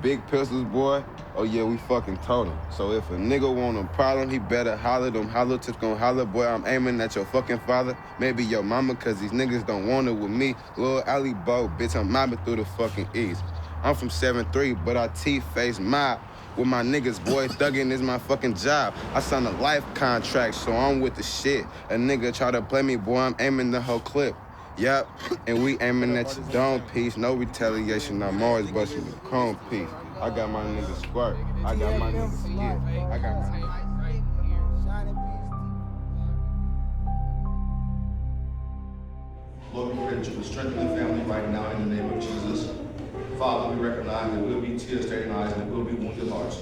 Big pistols, boy. Oh yeah, we fucking told him. So if a nigga want a problem, he better holler. Them holler tips gon' holler. Boy, I'm aiming at your fucking father. Maybe your mama, cause these niggas don't want it with me. Lil' Ali Bo, bitch, I'm mobbing through the fucking East. I'm from 7-3, but I T-face mob. With my niggas, boy, thugging is my fucking job. I signed a life contract, so I'm with the shit. A nigga try to play me, boy, I'm aiming the whole clip. Yep, and we aiming at your dome piece. No retaliation, I'm always busting the chrome piece. I got my niggas squirt. I got my niggas skip. I got my Lord, we pray that you would strengthen the family right now in the name of Jesus. Father, we recognize there will be tears stained eyes and there will be wounded hearts.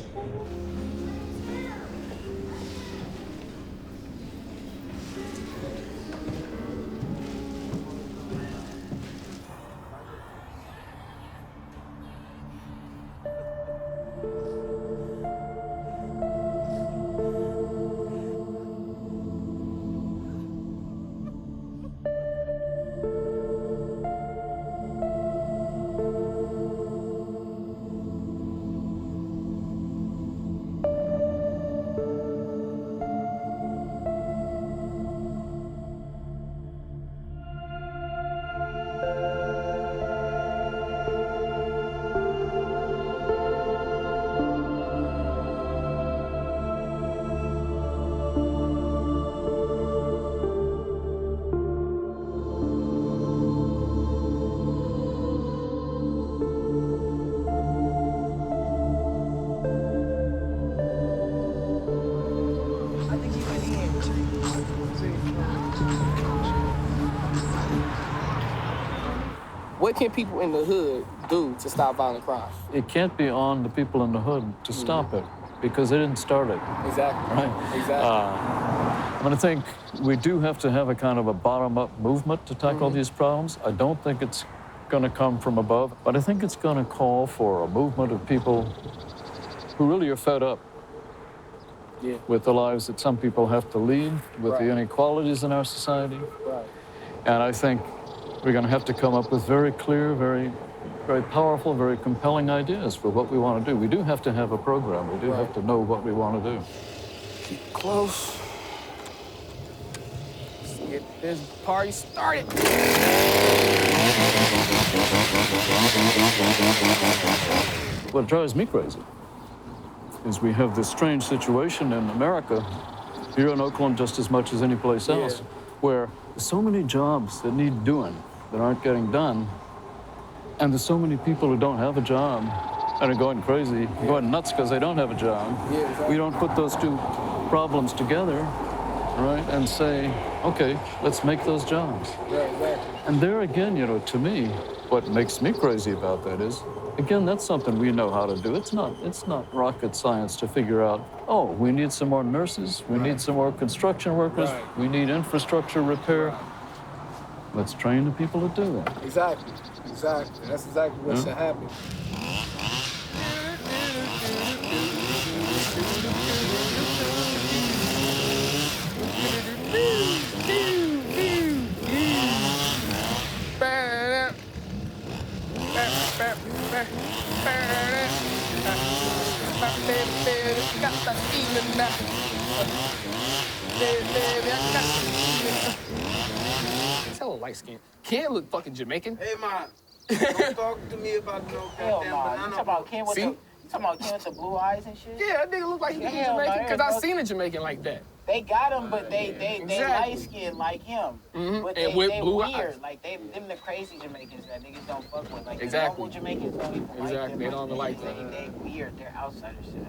what can people in the hood do to stop violent crime? It can't be on the people in the hood to stop it because they didn't start it. Exactly. Right? Exactly. I think we do have to have a kind of a bottom-up movement to tackle these problems. I don't think it's going to come from above, but I think it's going to call for a movement of people who really are fed up with the lives that some people have to lead, with the inequalities in our society. Right. And I think we're going to have to come up with very clear, very powerful, very compelling ideas for what we want to do. We do have to have a program. We do have to know what we want to do. Keep close. Let's get this party started. What drives me crazy is we have this strange situation in America, here in Oakland just as much as any place else, where there's so many jobs that need doing that aren't getting done, and there's so many people who don't have a job and are going crazy, going nuts because they don't have a job. We don't put those two problems together, right, and say, okay, let's make those jobs. And there again, you know, to me, what makes me crazy about that is, again, that's something we know how to do. It's not rocket science to figure out, oh, we need some more nurses, we need some more construction workers, we need infrastructure repair. Let's train the people to do that. Exactly. Exactly. That's exactly what should happen. Tell a light skin. Can't look fucking Jamaican. Hey, man. Don't talk to me about no goddamn banana. You talking about Ken with the blue eyes and shit? Yeah, that nigga look like he Jamaican. Because I seen a Jamaican like that. They got him, but they light skinned like him. But they with blue weird. eyes. Like them the crazy Jamaicans that niggas don't fuck with. Like Exactly. the normal Jamaicans don't even like them. They don't even like them. They weird. They're outsiders shit.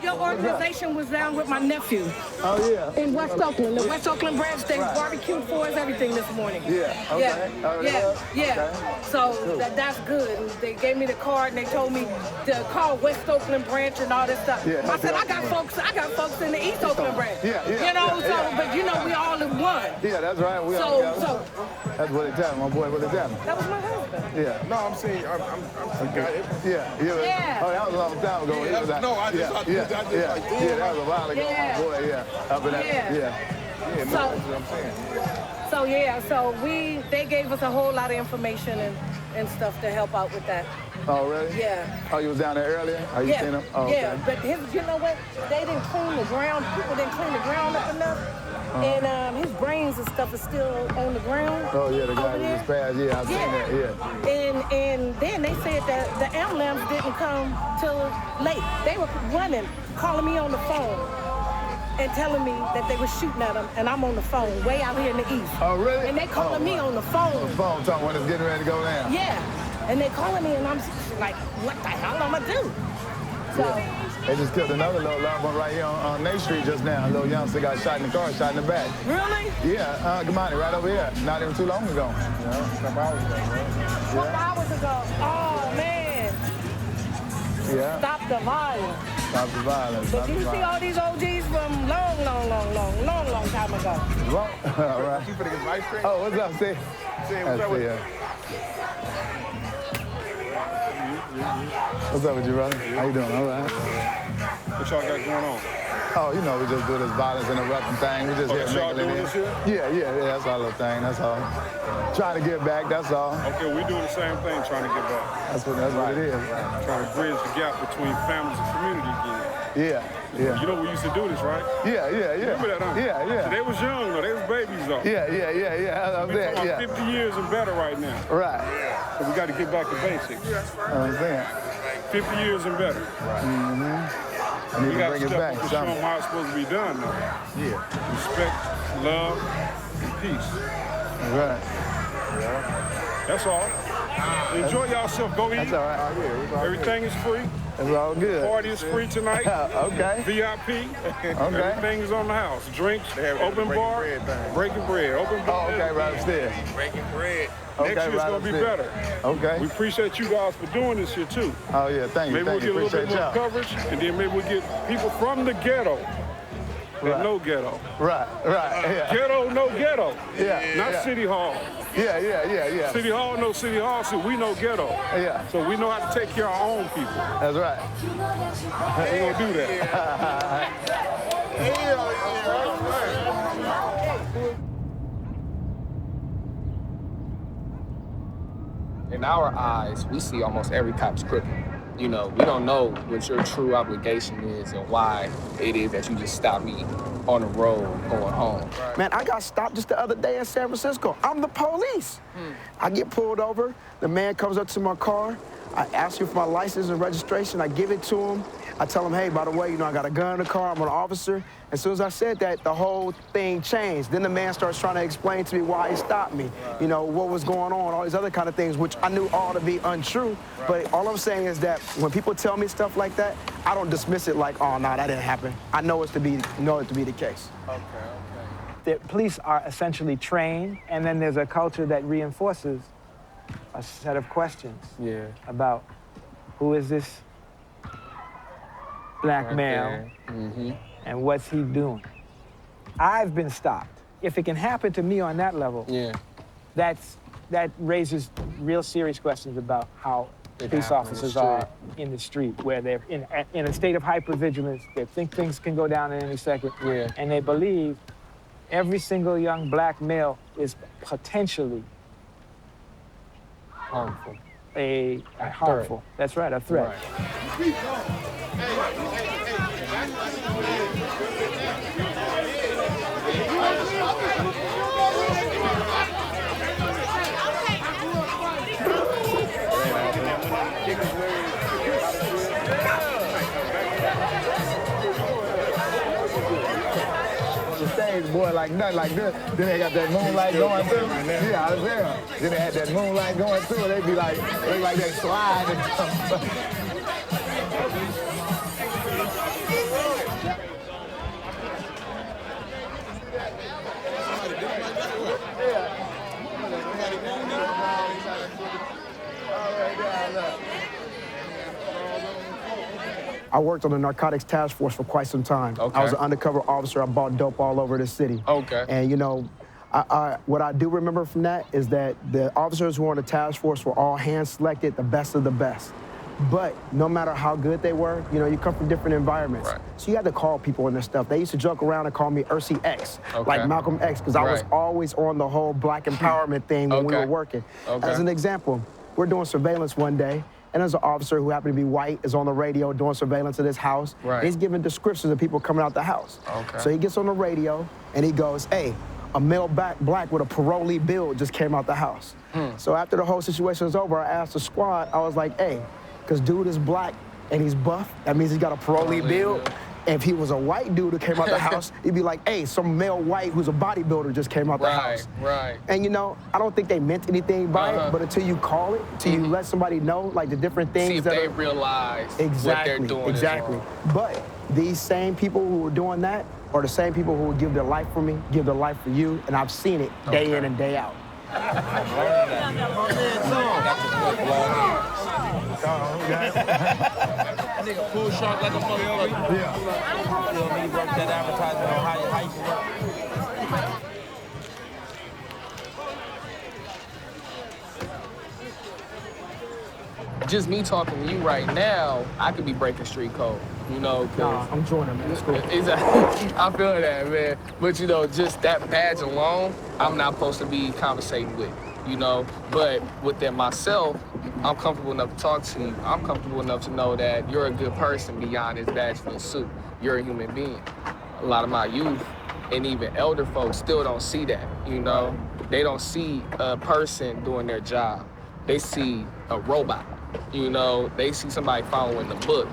Your organization was down with my nephew. Oh, yeah. In West Oakland. The West Oakland branch, they barbecued for us, everything this morning. Yeah, okay. Yeah. So that's good. And they gave me the card and they told me to call West Oakland branch and all this stuff. Yeah, I said, I got folks in the East Oakland branch. Yeah. You know, but you know, we all in one. Yeah, that's right. We all together. That's what they tell me, my boy, what they tell me. That was my husband. Yeah. No, I'm saying, I'm Yeah. Oh, that was a long time ago. Yeah, that was a while ago. Yeah. Boy, up in that. Yeah, So, what I'm saying. So they gave us a whole lot of information and stuff to help out with that. Oh, really? Yeah. Oh, you was down there earlier? Oh, you seen him? Oh, okay. Yeah, but you know what? They didn't clean the ground. People didn't clean the ground up enough. And his brains and stuff is still on the ground. Oh, yeah, the guy that just passed. Yeah, I've seen that, yeah. And then they said that the ambulance didn't come till late. They were running, calling me on the phone and telling me that they were shooting at them, and I'm on the phone way out here in the East. Oh, really? And they calling me on the phone. On the phone, talking when it's getting ready to go down. Yeah. And they calling me, and I'm like, what the hell am I do? So. They just killed another little loved one right here on Nate Street just now. A little youngster got shot in the car, shot in the back. Really? Yeah, come on, right over here. Not even too long ago. Yeah, a couple hours ago, right? Couple hours ago. Oh, man. Yeah. Stop the violence. Stop the violence. But you see all these OGs from long time ago. Well, all right. Oh, what's up, Steve? What's up with you? What's up with you, brother? How you doing? All right. What y'all got going on? Oh, you know, we just do this violence interrupting thing. We just here y'all making doing it this here? Yeah, that's our little thing, that's all. Trying to get back, that's all. Okay, we doing the same thing, trying to get back. That's what it is. Trying to bridge the gap between families and community again. Yeah. You know we used to do this, right? Yeah. Remember that, huh? Yeah. So they was young, though. They was babies, though. Yeah. I'm We're saying, talking about 50 years and better right now. Right. So we got to get back to basics. I'm saying. 50 years and better. I need we to got bring to it step back. up and show them how it's supposed to be done, though. Yeah. Respect, love, and peace. Right. That's all. Enjoy yourself. Go eat. That's all right. Everything is free. It's all good. Party is free tonight. Okay. VIP. Okay. Everything is on the house. Drinks, open bar, breaking bread. Open bar. Oh, okay, right upstairs. Breaking bread. Okay, Next year's right gonna be upstairs. better. Okay. We appreciate you guys for doing this here too. Oh yeah, thank you. Maybe we'll get a little bit more y'all. coverage, and then maybe we'll get people from the ghetto. That no ghetto. Right, yeah. Ghetto, no ghetto. Yeah. Not yeah. City Hall. Yeah. City Hall, no City Hall, so we know ghetto. Yeah. So we know how to take care of our own people. That's right. We're gonna do that. In our eyes, we see almost every cop's crooked. You know, we don't know what your true obligation is and why it is that you just stopped me on the road going home. Man, I got stopped just the other day in San Francisco. I'm the police. I get pulled over. The man comes up to my car. I ask him for my license and registration. I give it to him. I tell him, hey, by the way, you know, I got a gun in the car. I'm an officer. As soon as I said that, the whole thing changed. Then the man starts trying to explain to me why he stopped me. You know, what was going on, all these other kind of things, which I knew all to be untrue. But all I'm saying is that when people tell me stuff like that, I don't dismiss it like, oh, no, that didn't happen. I know it to be the case. The police are essentially trained, and then there's a culture that reinforces a set of questions about who is this black male and what's he doing. I've been stopped. If it can happen to me on that level, that raises real serious questions about how police officers are in the street, where they're in a state of hypervigilance. They think things can go down at any second, and they believe every single young black male is potentially harmful. Harmful. That's right, a threat. The stage, boy, like nothing like this. Then they got that moonlight going through. Yeah, I was there. Then they had that moonlight going through. They'd be like, they slide and stuff. I worked on the narcotics task force for quite some time. Okay. I was an undercover officer. I bought dope all over the city. Okay. And you know, what I do remember from that is that the officers who were on the task force were all hand-selected, the best of the best. But no matter how good they were, you know, you come from different environments. Right. So you had to call people and this stuff. They used to joke around and call me Ursi X, like Malcolm X, because I was always on the whole black empowerment thing when we were working. As an example, we're doing surveillance one day, and there's an officer who happened to be white is on the radio doing surveillance of this house. And he's giving descriptions of people coming out the house. So he gets on the radio and he goes, hey, a male black with a parolee build just came out the house. So after the whole situation was over, I asked the squad, I was like, hey, because dude is black and he's buff, that means he's got a parolee build. If he was a white dude who came out the house, he'd be like, hey, some male white who's a bodybuilder just came out the house. And you know, I don't think they meant anything by it, but until you call it, until you let somebody know, like the different things See if they realize what they're doing. Exactly. But these same people who were doing that are the same people who would give their life for me, give their life for you, and I've seen it day in and day out. That nigga full shark like a motherfucker. Yeah. You know, he worked that advertisement on how you can work. Just me talking to you right now, I could be breaking street code, you know? Nah, I'm joining, man. It's cool. I feel that, man. But, you know, just that badge alone, I'm not supposed to be conversating with, you know? But within myself, I'm comfortable enough to talk to you. I'm comfortable enough to know that you're a good person beyond this badge and this suit. You're a human being. A lot of my youth and even elder folks still don't see that, you know? They don't see a person doing their job. They see a robot. You know, they see somebody following the book.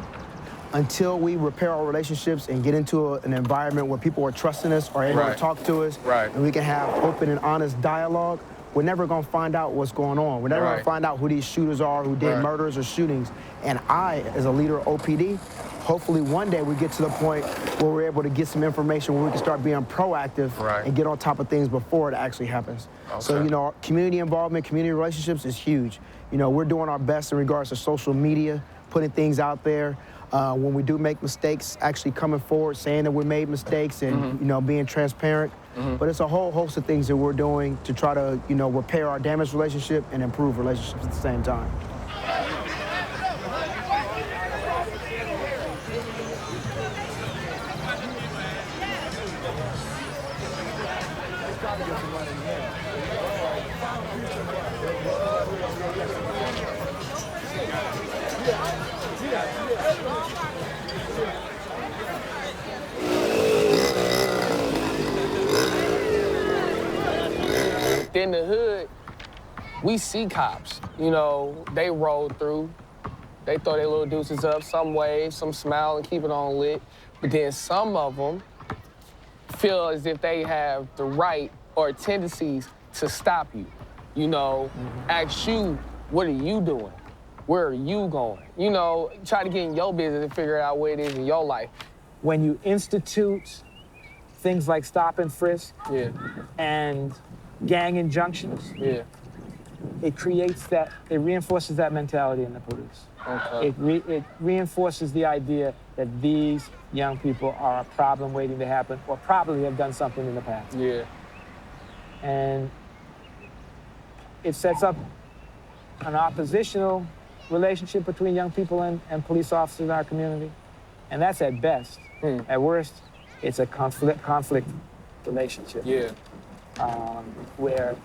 Until we repair our relationships and get into an environment where people are trusting us or able to talk to us, and we can have open and honest dialogue, we're never gonna find out what's going on. We're never gonna Right. find out who these shooters are, who did Right. murders or shootings. And I, as a leader of OPD, hopefully one day we get to the point where we're able to get some information where we can start being proactive Right. and get on top of things before it actually happens. So, Okay. you know, community involvement, community relationships is huge. You know, we're doing our best in regards to social media, putting things out there. When we do make mistakes, actually coming forward, saying that we made mistakes and, you know, being transparent. But it's a whole host of things that we're doing to try to, you know, repair our damaged relationship and improve relationships at the same time. In the hood, we see cops. You know, they roll through. They throw their little deuces up, some wave, some smile and keep it on lit. But then some of them feel as if they have the right or tendencies to stop you. You know, ask you, what are you doing? Where are you going? You know, try to get in your business and figure out where it is in your life. When you institute things like stop and frisk and gang injunctions, it creates that, it reinforces that mentality in the police. Okay. It reinforces the idea that these young people are a problem waiting to happen or probably have done something in the past. Yeah. And it sets up an oppositional relationship between young people and police officers in our community. And that's at best. At worst, it's a conflict relationship. Yeah. Where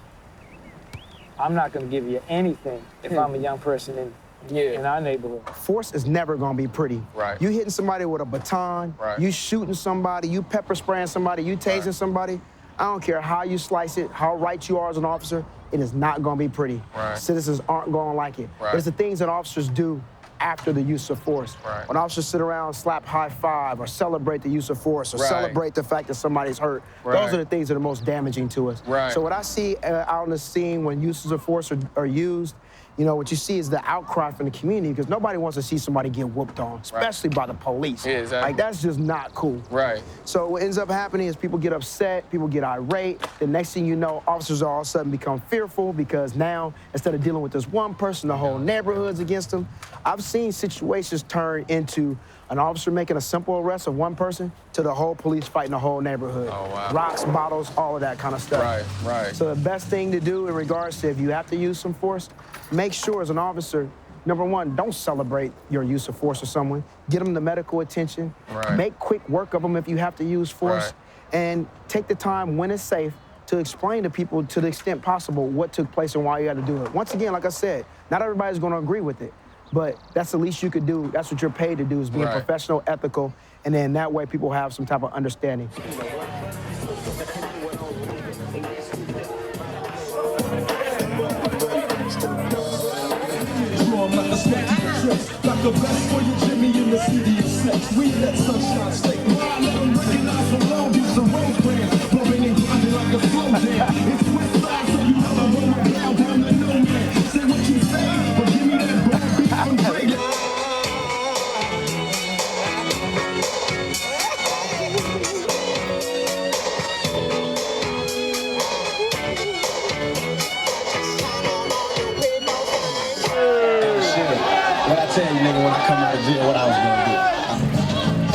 I'm not going to give you anything if I'm a young person in our neighborhood. Force is never gonna be pretty. Right. You hitting somebody with a baton, Right. you shooting somebody, you pepper spraying somebody, you tasing somebody. I don't care how you slice it, how right you are as an officer, it is not gonna be pretty. Right. Citizens aren't gonna like it. Right. But it's the things that officers do after the use of force. Right. When officers sit around, slap high five, or celebrate the use of force, or Right. celebrate the fact that somebody's hurt, Right. those are the things that are most damaging to us. Right. So what I see out on the scene when uses of force are used, you know, what you see is the outcry from the community because nobody wants to see somebody get whooped on, especially by the police. Yeah, exactly. Like, that's just not cool. Right. So what ends up happening is people get upset, people get irate. The next thing you know, officers all of a sudden become fearful because now, instead of dealing with this one person, the whole neighborhood's against them. I've seen situations turn into an officer making a simple arrest of one person to the whole police fighting the whole neighborhood. Oh, wow. Rocks, bottles, all of that kind of stuff. Right, right. So the best thing to do in regards to if you have to use some force, make sure as an officer, number one, don't celebrate your use of force with someone. Get them the medical attention. Right. Make quick work of them if you have to use force. Right. And take the time when it's safe to explain to people to the extent possible what took place and why you had to do it. Once again, like I said, not everybody's gonna agree with it, but that's the least you could do. That's what you're paid to do, is being Right. professional, ethical, and then that way people have some type of understanding. Like a statue of trust, like the best for you, Jimmy, in the city of sex. We let sunshine stay. Why let them recognize the Long Beach, the road brand, bumping and grinding like a slow jam. It's West Side, so you know I'm rolling down to no man. Say what you say, but give me that bad beat from Drake. What I tell you, nigga, when I come out of jail, what I was gonna do.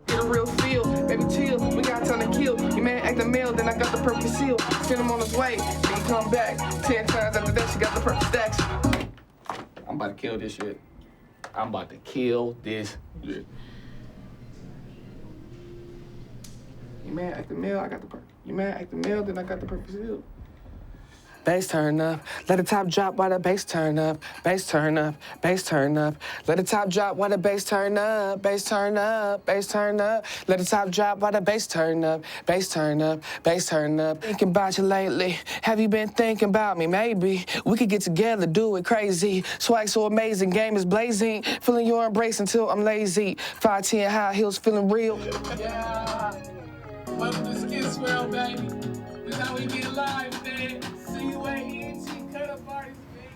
Get a real feel, baby chill, we got time to kill. Your man act a male, then I got the purple seal. Send him on his way, then he come back. 10 times after that, she got the purple stacks. I'm about to kill this shit. I'm about to kill this shit. Your man act the male, I got the purple. Your man act the male, then I got the purple seal. bass turn up. Let the top drop while the bass turn up. Bass turn up, bass turn up. Let the top drop while the bass turn up. Bass turn up, bass turn up. Let the top drop while the bass turn up. Bass turn up, bass turn up. Thinking about you lately. Have you been thinking about me? Maybe we could get together, do it crazy. Swag so amazing, game is blazing. Feeling your embrace until I'm lazy. 5'10" high heels, feeling real. Yeah. Welcome to Skin Swell, baby. This is how we get live, man. See you at ENT cut-up parties, baby.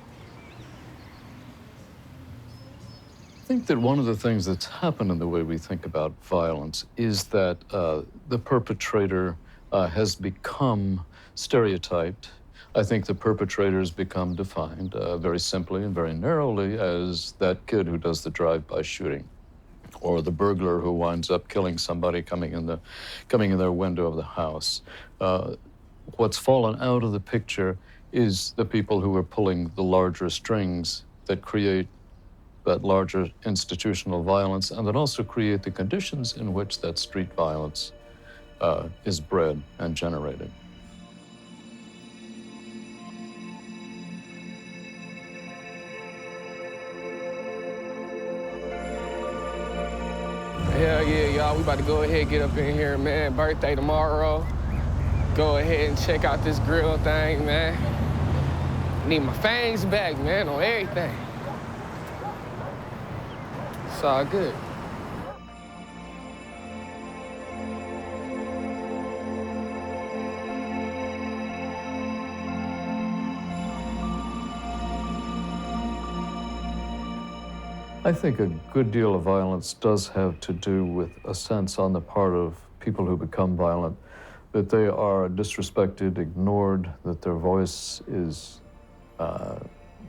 I think that one of the things that's happened in the way we think about violence is that the perpetrator has become stereotyped. I think the perpetrator has become defined very simply and very narrowly as that kid who does the drive-by shooting, or the burglar who winds up killing somebody coming in their window of the house. What's fallen out of the picture is the people who are pulling the larger strings that create that larger institutional violence and that also create the conditions in which that street violence is bred and generated. Hell yeah, y'all. We about to go ahead and get up in here, man. Birthday tomorrow. Go ahead and check out this grill thing, man. Need my fangs back, man, on everything. It's all good. I think a good deal of violence does have to do with a sense on the part of people who become violent that they are disrespected, ignored, that their voice is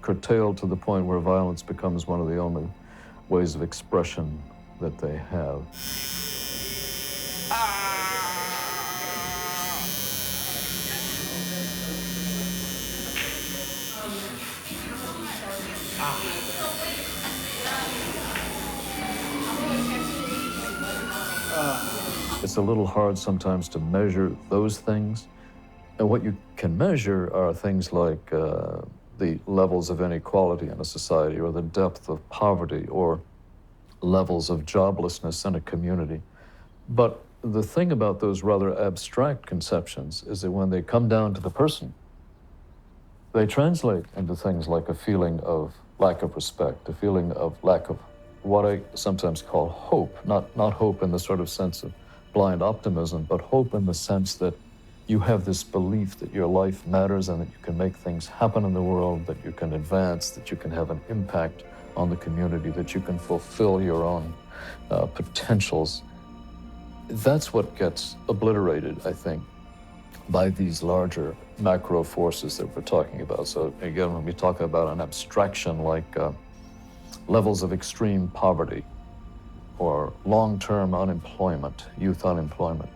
curtailed to the point where violence becomes one of the only ways of expression that they have. It's a little hard sometimes to measure those things. And what you can measure are things like the levels of inequality in a society, or the depth of poverty, or levels of joblessness in a community. But the thing about those rather abstract conceptions is that when they come down to the person, they translate into things like a feeling of lack of respect, a feeling of lack of what I sometimes call hope, not hope in the sort of sense of blind optimism, but hope in the sense that you have this belief that your life matters and that you can make things happen in the world, that you can advance, that you can have an impact on the community, that you can fulfill your own potentials. That's what gets obliterated, I think, by these larger macro forces that we're talking about. So again, when we talk about an abstraction like levels of extreme poverty or long-term unemployment, youth unemployment,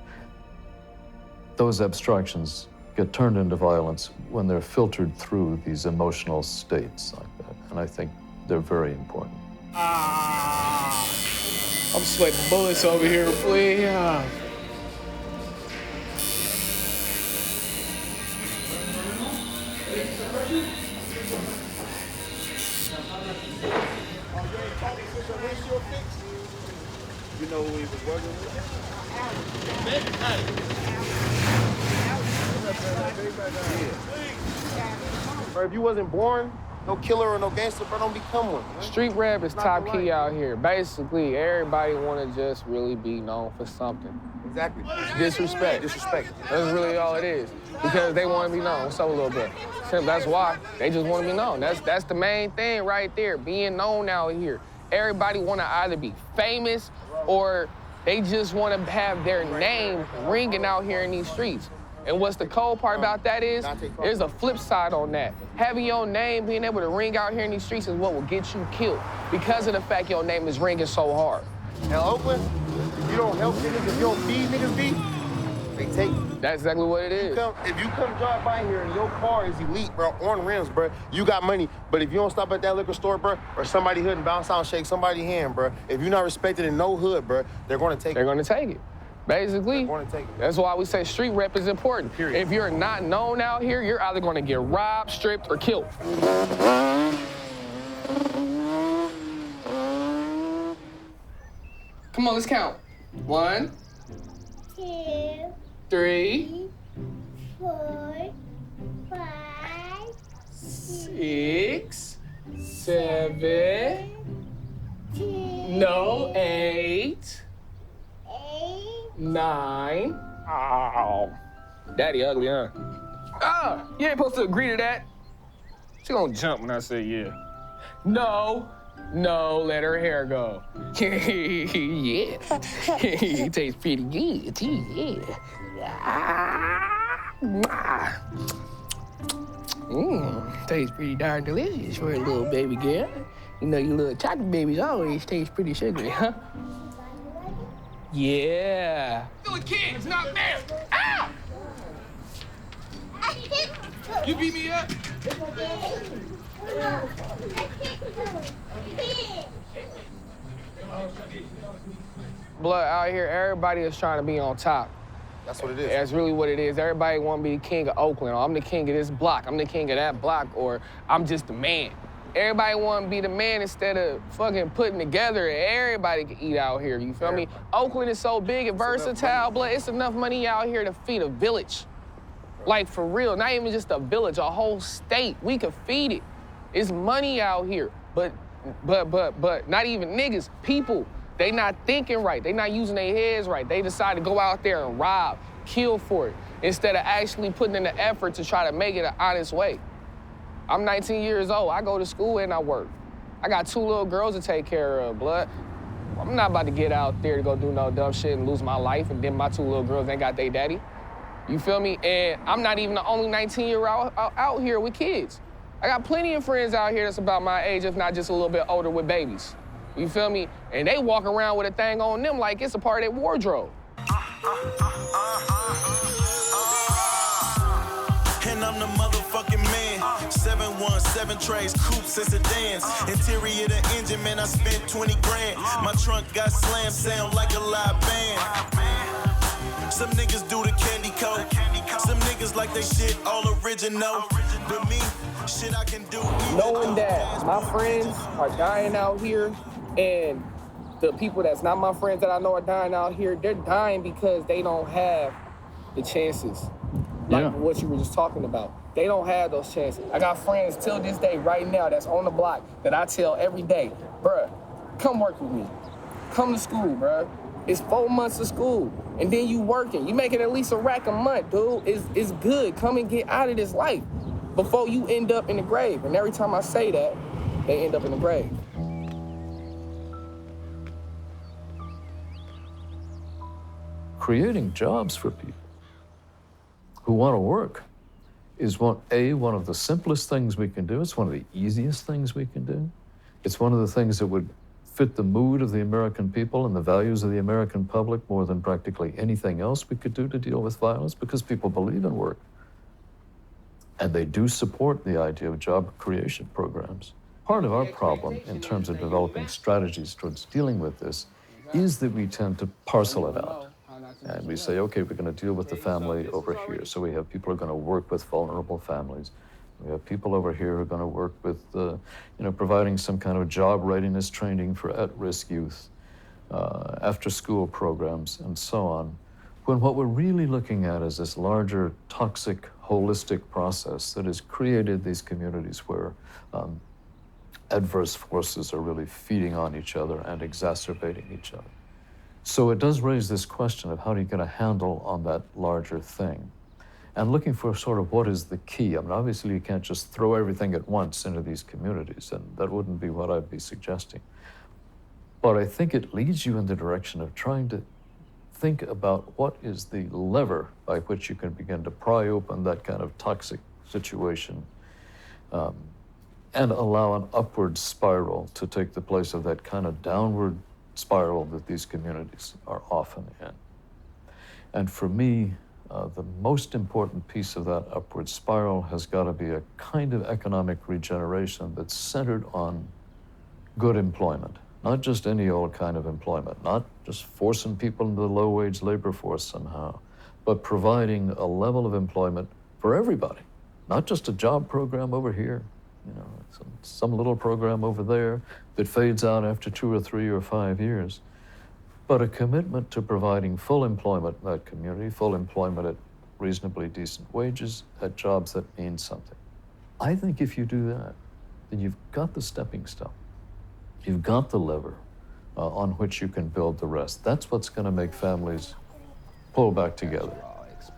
those abstractions get turned into violence when they're filtered through these emotional states like that. And I think they're very important. I'm sweating bullets over here, boy. You know who he was working with? Or if you wasn't born, no killer or no gangster, bro, don't become one. Man. Street rap is top key out here. Basically, everybody want to just really be known for something. Exactly. Disrespect. Disrespect. That's really all it is. Because they want to be known so a little bit. That's why they just want to be known. That's the main thing right there, being known out here. Everybody want to either be famous or they just want to have their name ringing out here in these streets. And what's the cold part about that is, there's a flip side on that. Having your name, being able to ring out here in these streets is what will get you killed because of the fact your name is ringing so hard. In Oakland, if you don't help niggas, if you don't feed niggas, they take you. That's exactly what it is. If you come drive by here and your car is elite, bro, on rims, bro, you got money. But if you don't stop at that liquor store, bro, or somebody hood and bounce out and shake somebody's hand, bro, if you're not respected in no hood, bro, they're gonna take it. They're gonna take it. Basically, that's why we say street rep is important. Period. If you're not known out here, you're either gonna get robbed, stripped, or killed. Come on, let's count. 1, 2, 3, 4, 5, 6, 7, no, 8, 9. Oh, Daddy ugly, huh? Ah, you ain't supposed to agree to that. She gonna jump when I say yeah. No, let her hair go. Yeah, it tastes pretty good too, yeah. Tastes pretty darn delicious for a little baby girl. You know, you little chocolate babies always taste pretty sugary, huh? Yeah. Still a kid, it's not fair. Ow! You beat me up? Blood out here, everybody is trying to be on top. That's what it is. That's really what it is. Everybody want to be the king of Oakland, or I'm the king of this block, I'm the king of that block, or I'm just the man. Everybody want to be the man instead of fucking putting together and everybody can eat out here, you feel me? Oakland is so big and versatile, blood, it's enough money out here to feed a village. Like, for real, not even just a village, a whole state. We could feed it. It's money out here, but not even niggas, people. They not thinking right. They not using their heads right. They decide to go out there and rob, kill for it, instead of actually putting in the effort to try to make it an honest way. I'm 19 years old. I go to school and I work. I got 2 little girls to take care of, blood. I'm not about to get out there to go do no dumb shit and lose my life, and then my 2 little girls ain't got their daddy. You feel me? And I'm not even the only 19-year-old out here with kids. I got plenty of friends out here that's about my age, if not just a little bit older, with babies. You feel me? And they walk around with a thing on them like it's a part of their wardrobe. And I'm the motherfucking man. 717 trays, coupes and sedans. Interior the engine, man, I spent 20 grand. My trunk got slammed, sound like a live band. Some niggas do the candy coat. Some niggas like they shit all original. But me, shit I can do. Knowing that my friends are dying out here, and the people that's not my friends that I know are dying out here, they're dying because they don't have the chances. Like what you were just talking about. They don't have those chances. I got friends till this day right now that's on the block that I tell every day, bruh, come work with me. Come to school, bruh. It's 4 months of school, and then you working. You making at least a rack a month, dude. It's good. Come and get out of this life before you end up in the grave. And every time I say that, they end up in the grave. Creating jobs for people who want to work is one of the simplest things we can do. It's one of the easiest things we can do. It's one of the things that would fit the mood of the American people and the values of the American public more than practically anything else we could do to deal with violence, because people believe in work. And they do support the idea of job creation programs. Part of our problem in terms of developing strategies towards dealing with this is that we tend to parcel it out. And we say, okay, we're going to deal with the family over here. So we have people who are going to work with vulnerable families. We have people over here who are going to work with, providing some kind of job readiness training for at-risk youth, after-school programs, and so on. When what we're really looking at is this larger, toxic, holistic process that has created these communities where adverse forces are really feeding on each other and exacerbating each other. So it does raise this question of how do you get a handle on that larger thing? And looking for sort of what is the key. I mean, obviously you can't just throw everything at once into these communities, and that wouldn't be what I'd be suggesting. But I think it leads you in the direction of trying to think about what is the lever by which you can begin to pry open that kind of toxic situation and allow an upward spiral to take the place of that kind of downward spiral that these communities are often in. And for me, the most important piece of that upward spiral has got to be a kind of economic regeneration that's centered on good employment, Not just any old kind of employment, not just forcing people into the low-wage labor force somehow, but providing a level of employment for everybody, not just a job program over here, some little program over there that fades out after 2 or 3 or 5 years, but a commitment to providing full employment in that community, full employment at reasonably decent wages, at jobs that mean something. I think if you do that, then you've got the stepping stone. You've got the lever on which you can build the rest. That's what's going to make families pull back together.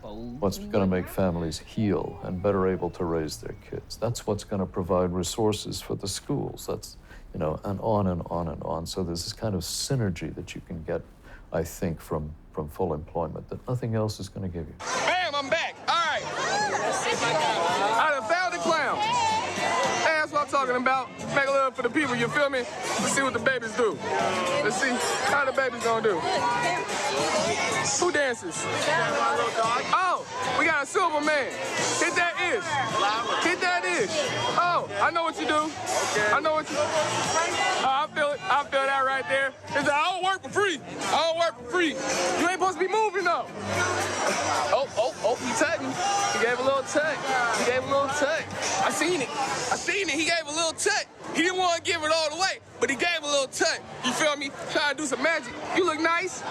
What's going to make families heal and better able to raise their kids. That's what's going to provide resources for the schools. That's, and on and on and on. So there's this kind of synergy that you can get, I think, from full employment that nothing else is going to give you. Bam, I'm back. All right. I done found the clown. That's what I'm talking about. Make a love for the people, you feel me? Let's see what the babies do. Let's see how the babies gonna do. Who dances? Oh, we got a silver man. Hit that ish. Hit that ish. Oh, I know what you do. I know what you do. Oh, I feel it. I feel that right there. It's like, I don't work for free. I don't work for free. You ain't supposed to be moving though. Oh, he tugging. He gave a little tug. He gave a little tug. I seen it. He gave a little tug. He didn't want to give it all the way, but he gave a little tug. You feel me? Trying to do some magic. You look nice.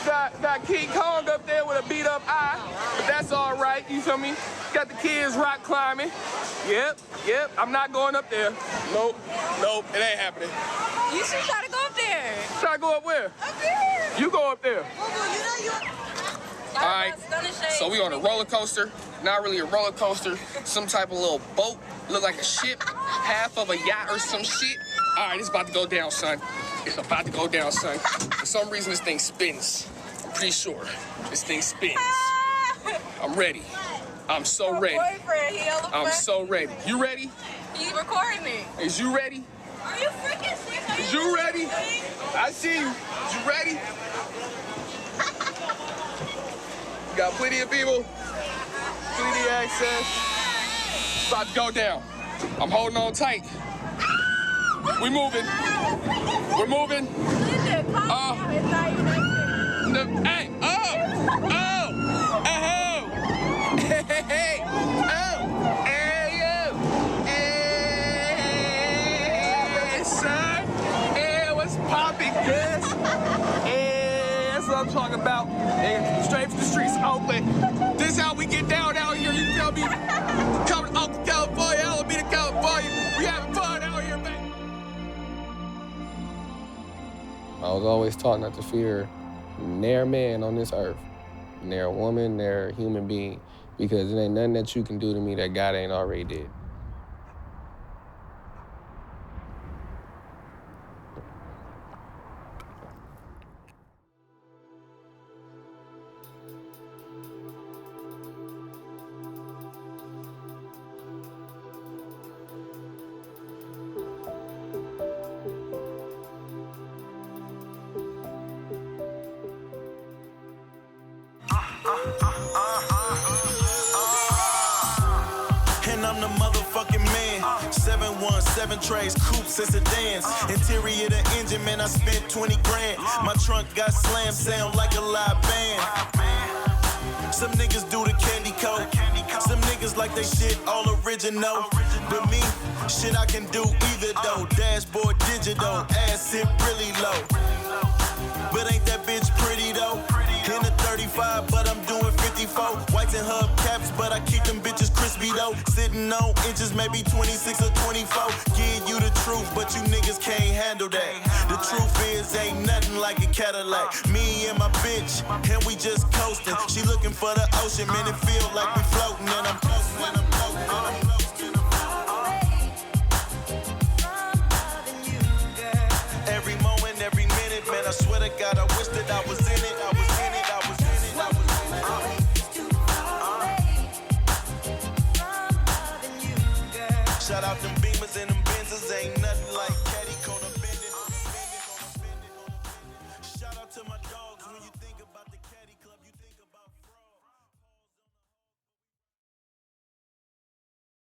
Got King Kong up there with a beat up eye, but that's all right. You feel me? Got the kids rock climbing. Yep. I'm not going up there. Nope, it ain't happening. You should try to go up there. Try to go up where? Up here. You go up there. You all right, so we on a roller coaster. Not really a roller coaster. Some type of little boat. Look like a ship. Half of a yacht or some shit. All right, it's about to go down, son. It's about to go down, son. For some reason, this thing spins. I'm pretty sure. This thing spins. I'm ready. I'm so ready. I'm so ready. You ready? He's recording me. Is you ready? Are you freaking serious? Is you ready? I see you. Is you ready? Got plenty of people, plenty of access. It's about to go down. I'm holding on tight. We moving. We're moving. Hey, son. Hey, what's poppin', cuz? Hey, that's what I'm talking about. Hey, straight from the streets of Oakland. This is how we get down out here. You tell me, coming to Oakland, California, Alameda, California. We having fun out here, man. I was always taught not to fear ne'er man on this earth, ne'er woman, ne'er human being, because it ain't nothing that you can do to me that God ain't already did. And I'm the motherfucking man. 717 trays, coupes and sedans. Interior the engine, man, I spent 20 grand. My trunk got slammed, sound like a live band. Some niggas do the candy coat. Some niggas like they shit all original. But me, shit I can do either though. Dashboard digital, ass sit really low. But ain't that bitch pretty though? In a 35, but I'm doing 54. Whites and hubcaps, but I keep them bitches crispy though. Sitting on inches, maybe 26 or 24. Give you the truth, but you niggas can't handle that. The truth is, ain't nothing like a Cadillac. Me and my bitch, and we just coasting. She looking for the ocean, man, it feel like we floating. And I'm floating, and I'm floating, and I'm floating. Every moment, every minute, man, I swear to God, I wish that I was in it. I was in it, I was in it, I was in it. Shout out them Beamers and them Benzes, ain't nothing like